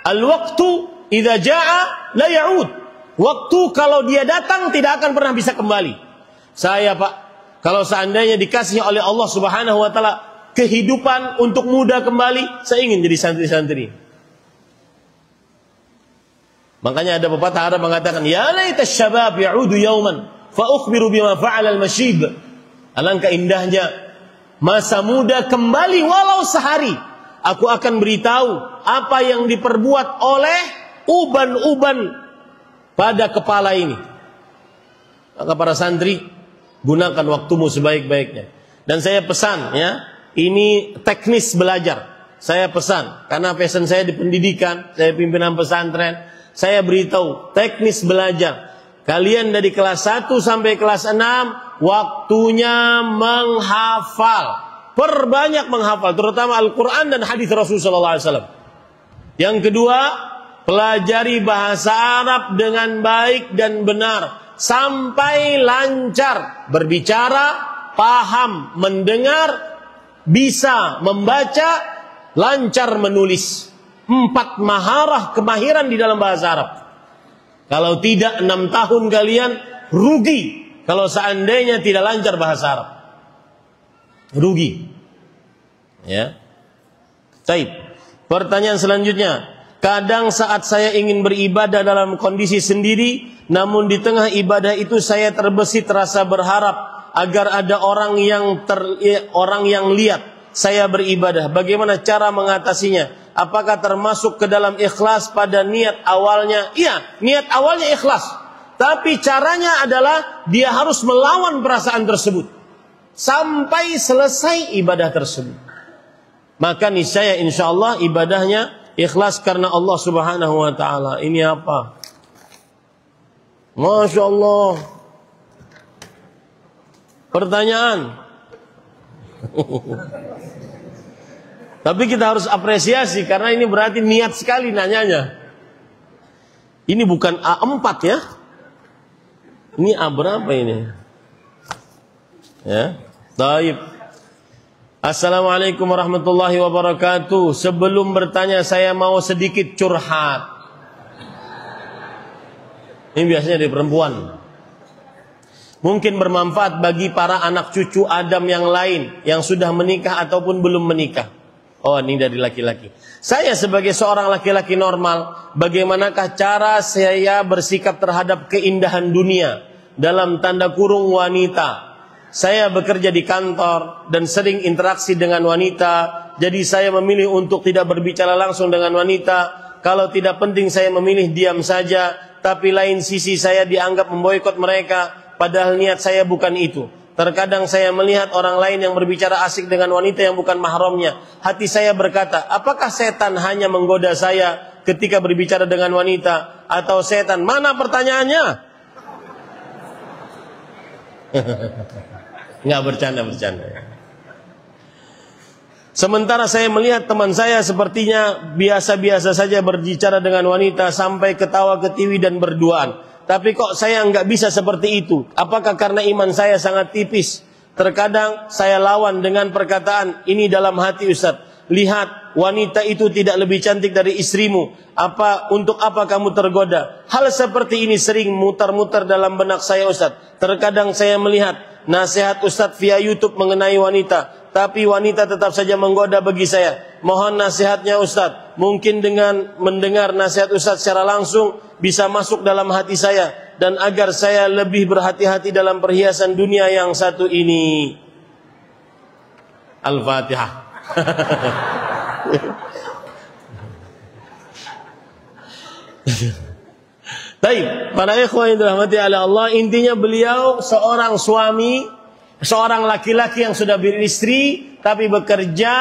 al-waktu idza jaa la ya'ud. Waktu kalau dia datang tidak akan pernah bisa kembali. Saya Pak, kalau seandainya dikasih oleh Allah Subhanahu wa taala kehidupan untuk muda kembali, saya ingin jadi santri-santri. Makanya ada pepatah Arab mengatakan, ya laita syabab ya'udu yauman fa ukhbiru bima fa'ala al-masyib. Alangkah indahnya masa muda kembali walau sehari, aku akan beritahu apa yang diperbuat oleh uban-uban pada kepala ini. Maka para santri, gunakan waktumu sebaik-baiknya. Dan saya pesan ya, ini teknis belajar. Saya pesan, karena passion saya di pendidikan, saya pimpinan pesantren, saya beritahu teknis belajar. Kalian dari kelas 1 sampai kelas 6 waktunya menghafal. Perbanyak menghafal, terutama Al-Quran dan hadis Rasulullah SAW. Yang kedua, pelajari bahasa Arab dengan baik dan benar sampai lancar berbicara, paham mendengar, bisa membaca, lancar menulis. 4 maharah kemahiran di dalam bahasa Arab. Kalau tidak 6 tahun kalian rugi kalau seandainya tidak lancar bahasa Arab. Rugi. Ya. Baik. Pertanyaan selanjutnya. Kadang saat saya ingin beribadah dalam kondisi sendiri, namun di tengah ibadah itu saya terbesit rasa berharap agar ada orang yang lihat saya beribadah. Bagaimana cara mengatasinya? Apakah termasuk ke dalam ikhlas pada niat awalnya? Iya, niat awalnya ikhlas. Tapi caranya adalah dia harus melawan perasaan tersebut sampai selesai ibadah tersebut. Maka niscaya insyaallah ibadahnya ikhlas karena Allah Subhanahu wa taala. Ini apa? Masya Allah. Pertanyaan. Tapi kita harus apresiasi karena ini berarti niat sekali nanyanya. Ini bukan A4 ya. Ini A berapa ini? Ya. Baik. Assalamualaikum warahmatullahi wabarakatuh. Sebelum bertanya saya mau sedikit curhat. Ini biasanya dari perempuan. Mungkin bermanfaat bagi para anak cucu Adam yang lain yang sudah menikah ataupun belum menikah. Oh, ini dari laki-laki. Saya sebagai seorang laki-laki normal, bagaimanakah cara saya bersikap terhadap keindahan dunia? Dalam tanda kurung wanita. Saya bekerja di kantor dan sering interaksi dengan wanita. Jadi saya memilih untuk tidak berbicara langsung dengan wanita. Kalau tidak penting saya memilih diam saja. Tapi lain sisi saya dianggap memboikot mereka. Padahal niat saya bukan itu. Terkadang saya melihat orang lain yang berbicara asik dengan wanita yang bukan mahramnya. Hati saya berkata, apakah setan hanya menggoda saya ketika berbicara dengan wanita? Atau setan? Mana pertanyaannya? Nggak bercanda. Sementara saya melihat teman saya sepertinya biasa-biasa saja berbicara dengan wanita sampai ketawa ketiwi dan berduaan. Tapi kok saya nggak bisa seperti itu? Apakah karena iman saya sangat tipis? Terkadang saya lawan dengan perkataan ini dalam hati, Ustaz. Lihat, wanita itu tidak lebih cantik dari istrimu. Untuk apa kamu tergoda? Hal seperti ini sering mutar-mutar dalam benak saya, Ustaz. Terkadang saya melihat nasihat Ustaz via YouTube mengenai wanita, tapi wanita tetap saja menggoda bagi saya. Mohon nasihatnya Ustaz. Mungkin dengan mendengar nasihat Ustaz secara langsung bisa masuk dalam hati saya dan agar saya lebih berhati-hati dalam perhiasan dunia yang satu ini. Al-Fatihah. Baik, para ikhwan yang dirahmati oleh Allah, intinya beliau seorang suami, seorang laki-laki yang sudah beristri tapi bekerja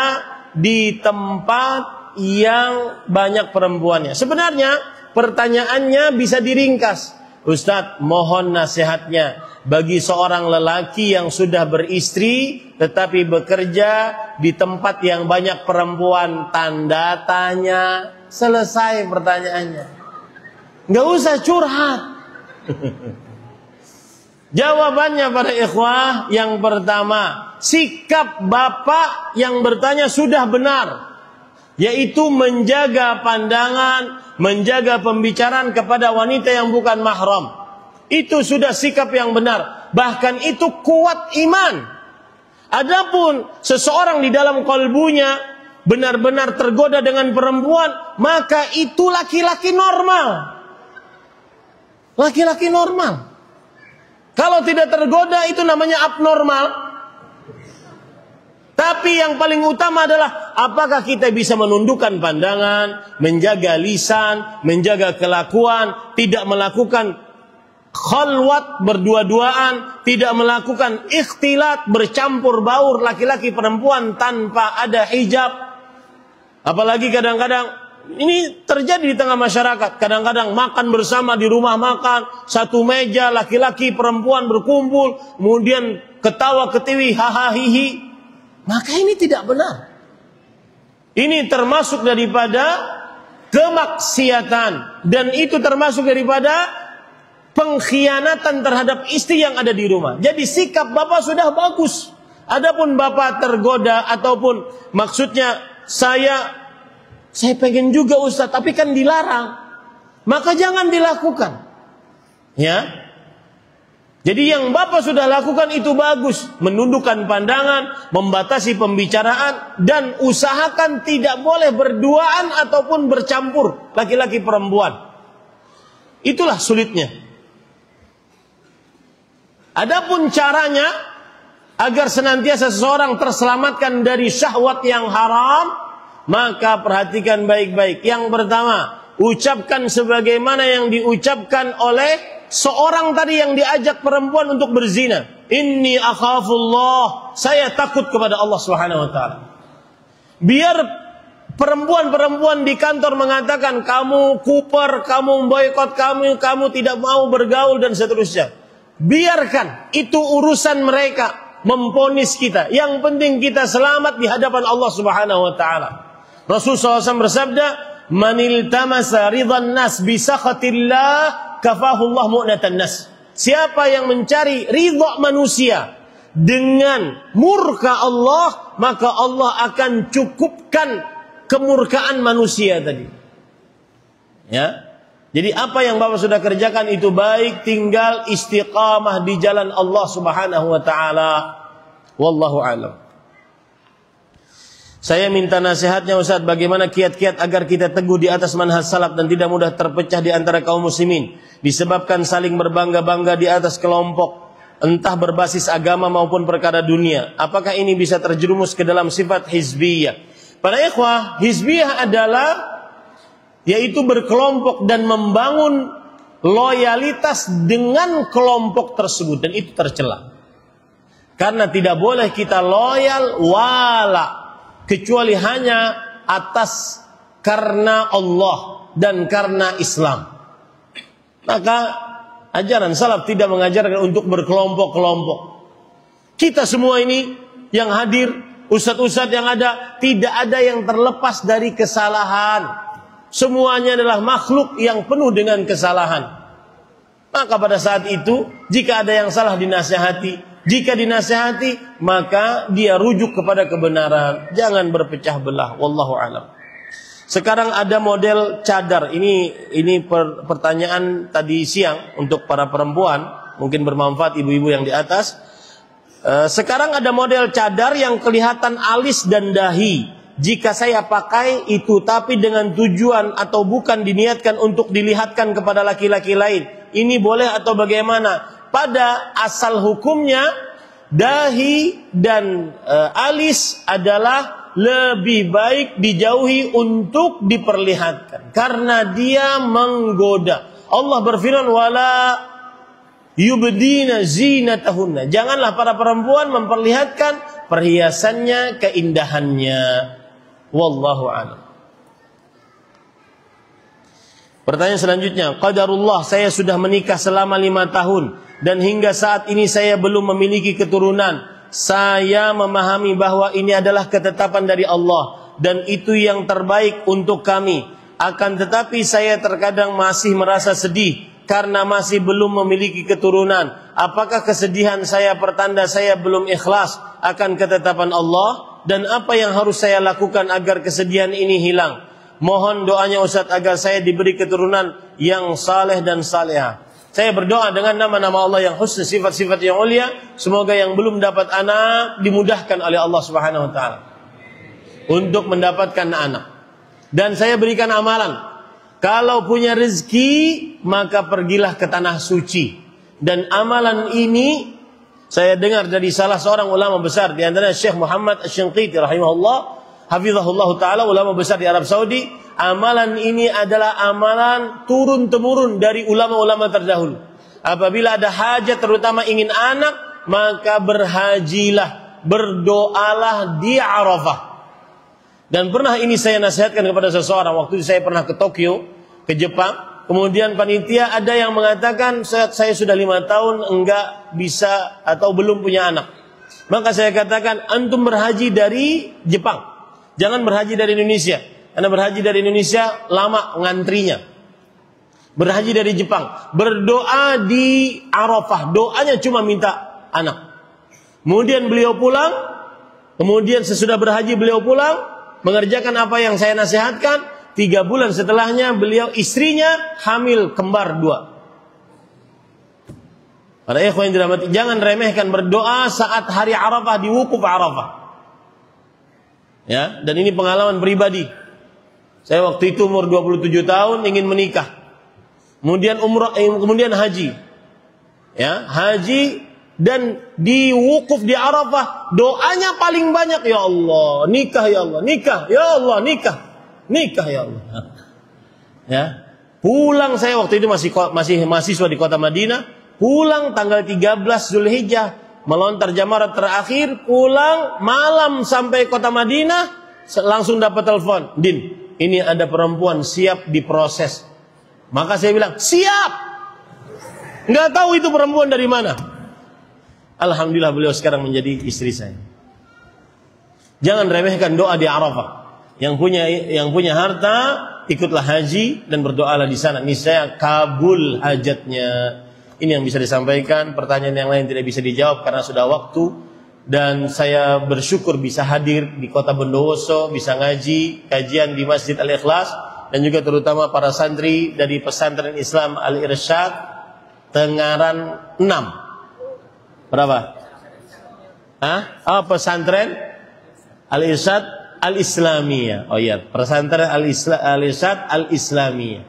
di tempat yang banyak perempuannya. Sebenarnya pertanyaannya bisa diringkas. Ustadz, mohon nasihatnya bagi seorang lelaki yang sudah beristri tetapi bekerja di tempat yang banyak perempuan. Tanda tanya. Selesai pertanyaannya. Nggak usah curhat. Jawabannya para ikhwah, yang pertama, sikap bapak yang bertanya sudah benar, yaitu menjaga pandangan, menjaga pembicaraan kepada wanita yang bukan mahram. Itu sudah sikap yang benar. Bahkan itu kuat iman. Adapun seseorang di dalam kalbunya benar-benar tergoda dengan perempuan, maka itu laki-laki normal. Laki-laki normal. Kalau tidak tergoda itu namanya abnormal. Tapi yang paling utama adalah apakah kita bisa menundukkan pandangan, menjaga lisan, menjaga kelakuan, tidak melakukan khalwat berdua-duaan, tidak melakukan ikhtilat bercampur baur laki-laki perempuan tanpa ada hijab. Apalagi kadang-kadang ini terjadi di tengah masyarakat. Kadang-kadang makan bersama di rumah makan, satu meja laki-laki perempuan berkumpul, kemudian ketawa ketiwi, haha hihi. Maka ini tidak benar. Ini termasuk daripada kemaksiatan, dan itu termasuk daripada pengkhianatan terhadap istri yang ada di rumah. Jadi sikap bapak sudah bagus. Adapun bapak tergoda ataupun maksudnya saya pengen juga Ustaz, tapi kan dilarang. Maka jangan dilakukan. Ya. Jadi yang bapak sudah lakukan itu bagus. Menundukkan pandangan, membatasi pembicaraan, dan usahakan tidak boleh berduaan ataupun bercampur laki-laki perempuan. Itulah sulitnya. Adapun caranya agar senantiasa seseorang terselamatkan dari syahwat yang haram, maka perhatikan baik-baik. Yang pertama, ucapkan sebagaimana yang diucapkan oleh seorang tadi yang diajak perempuan untuk berzina. Inni akhafullah, saya takut kepada Allah Subhanahu wa taala. Biar perempuan-perempuan di kantor mengatakan kamu kuper, kamu boikot, kamu tidak mau bergaul dan seterusnya. Biarkan itu urusan mereka memponis kita. Yang penting kita selamat di hadapan Allah Subhanahu wa taala. Rasulullah SAW bersabda, "Manil tamasa ridhan nas bi sakhatillah kafahullah mu'natan nas." Siapa yang mencari ridha manusia dengan murka Allah, maka Allah akan cukupkan kemurkaan manusia tadi. Ya. Jadi apa yang Bapak sudah kerjakan itu baik, tinggal istiqamah di jalan Allah Subhanahu wa taala. Wallahu a'lam. Saya minta nasihatnya Ustaz, bagaimana kiat-kiat agar kita teguh di atas manhaj salaf dan tidak mudah terpecah di antara kaum muslimin disebabkan saling berbangga-bangga di atas kelompok, entah berbasis agama maupun perkara dunia. Apakah ini bisa terjerumus ke dalam sifat hizbiyah? Para ikhwah, hizbiyah adalah yaitu berkelompok dan membangun loyalitas dengan kelompok tersebut, dan itu tercela. Karena tidak boleh kita loyal wala kecuali hanya atas karena Allah dan karena Islam. Maka ajaran salaf tidak mengajarkan untuk berkelompok-kelompok. Kita semua ini yang hadir, ustadz-ustadz yang ada, tidak ada yang terlepas dari kesalahan. Semuanya adalah makhluk yang penuh dengan kesalahan. Maka pada saat itu, jika ada yang salah dinasihati. Jika dinasihati, maka dia rujuk kepada kebenaran. Jangan berpecah belah. Wallahu a'lam. Sekarang ada model cadar. Ini pertanyaan tadi siang untuk para perempuan. Mungkin bermanfaat ibu-ibu yang di atas. Sekarang ada model cadar yang kelihatan alis dan dahi. Jika saya pakai itu tapi dengan tujuan atau bukan diniatkan untuk dilihatkan kepada laki-laki lain, ini boleh atau bagaimana? Pada asal hukumnya dahi dan alis adalah lebih baik dijauhi untuk diperlihatkan karena dia menggoda. Allah berfirman wala yubdina zinatahunna. Janganlah para perempuan memperlihatkan perhiasannya, keindahannya. Wallahu a'lam. Pertanyaan selanjutnya, qadarullah, saya sudah menikah selama 5 tahun dan hingga saat ini saya belum memiliki keturunan. Saya memahami bahwa ini adalah ketetapan dari Allah dan itu yang terbaik untuk kami. Akan tetapi saya terkadang masih merasa sedih karena masih belum memiliki keturunan. Apakah kesedihan saya pertanda saya belum ikhlas akan ketetapan Allah? Dan apa yang harus saya lakukan agar kesedihan ini hilang? Mohon doanya Ustaz agar saya diberi keturunan yang saleh dan salehah. Saya berdoa dengan nama-nama Allah yang husna, sifat-sifat yang mulia. Semoga yang belum dapat anak dimudahkan oleh Allah Subhanahu wa taala untuk mendapatkan anak. Dan saya berikan amalan. Kalau punya rezeki, maka pergilah ke tanah suci. Dan amalan ini saya dengar dari salah seorang ulama besar, di antaranya Syekh Muhammad Asy-Syanqiti rahimahullah, hafizahullah taala, ulama besar di Arab Saudi. Amalan ini adalah amalan turun-temurun dari ulama-ulama terdahulu. Apabila ada hajat, terutama ingin anak, maka berhajilah, berdoalah di Arafah. Dan pernah ini saya nasihatkan kepada seseorang waktu saya pernah ke Tokyo, ke Jepang. Kemudian panitia ada yang mengatakan saya sudah 5 tahun enggak bisa atau belum punya anak. Maka saya katakan antum berhaji dari Jepang, jangan berhaji dari Indonesia. Karena berhaji dari Indonesia lama ngantrinya. Berhaji dari Jepang, berdoa di Arafah, doanya cuma minta anak. Kemudian beliau pulang, kemudian sesudah berhaji beliau pulang, mengerjakan apa yang saya nasihatkan. 3 bulan setelahnya beliau istrinya hamil kembar 2. Para ikhwan yang dirahmati, jangan remehkan berdoa saat hari Arafah, di wukuf Arafah. Ya, dan ini pengalaman pribadi. Saya waktu itu umur 27 tahun ingin menikah. Kemudian umrah, kemudian haji. Ya, haji dan di wukuf di Arafah, doanya paling banyak, ya Allah, nikah ya Allah, nikah, ya Allah, nikah. Nikah ya Allah. Ya. Pulang saya waktu itu masih mahasiswa di kota Madinah. Pulang tanggal 13 Zulhijjah, melontar jamarat terakhir. Pulang malam sampai kota Madinah, langsung dapat telepon, Din, ini ada perempuan siap diproses. Maka saya bilang siap. Nggak tahu itu perempuan dari mana. Alhamdulillah beliau sekarang menjadi istri saya. Jangan remehkan doa di Arafah. Yang punya harta, ikutlah haji dan berdoalah di sana. Niscaya kabul hajatnya. Ini yang bisa disampaikan. Pertanyaan yang lain tidak bisa dijawab karena sudah waktu. Dan saya bersyukur bisa hadir di kota Bondowoso, bisa ngaji kajian di Masjid Al-Ikhlas, dan juga terutama para santri dari pesantren Islam Al-Irsyad Tengaran 6. Berapa? Pesantren Al-Irsyad Al-Islamiyah. Oh iya, pesantren Al-Irsyad Al-Islamiyah.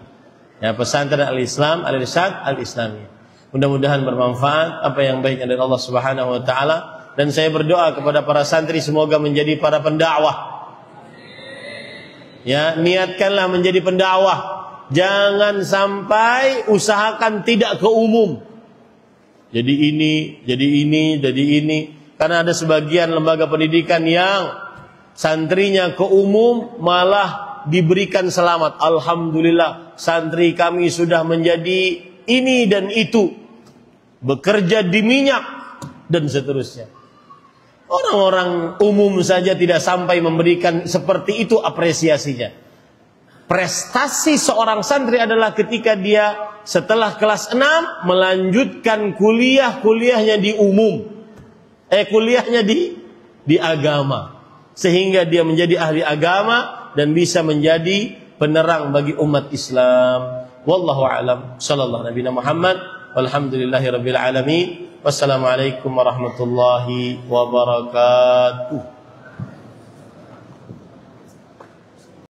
Ya, pesantren Al-Islam Al-Irsyad Al-Islamiyah. Mudah-mudahan bermanfaat apa yang baiknya dari Allah Subhanahu wa taala, dan saya berdoa kepada para santri semoga menjadi para pendakwah. Ya, niatkanlah menjadi pendakwah. Jangan sampai usahakan tidak ke umum. Jadi ini. Karena ada sebagian lembaga pendidikan yang santrinya ke umum malah diberikan selamat. Alhamdulillah, santri kami sudah menjadi ini dan itu, bekerja di minyak dan seterusnya. Orang-orang umum saja tidak sampai memberikan seperti itu apresiasinya. Prestasi seorang santri adalah ketika dia setelah kelas 6 melanjutkan kuliahnya di umum. Kuliahnya di agama. Sehingga dia menjadi ahli agama dan bisa menjadi penerang bagi umat Islam. Wallahu a'lam. Sallallahu nabiyana Muhammad. Walhamdulillahirabbil alamin. Wassalamualaikum warahmatullahi wabarakatuh.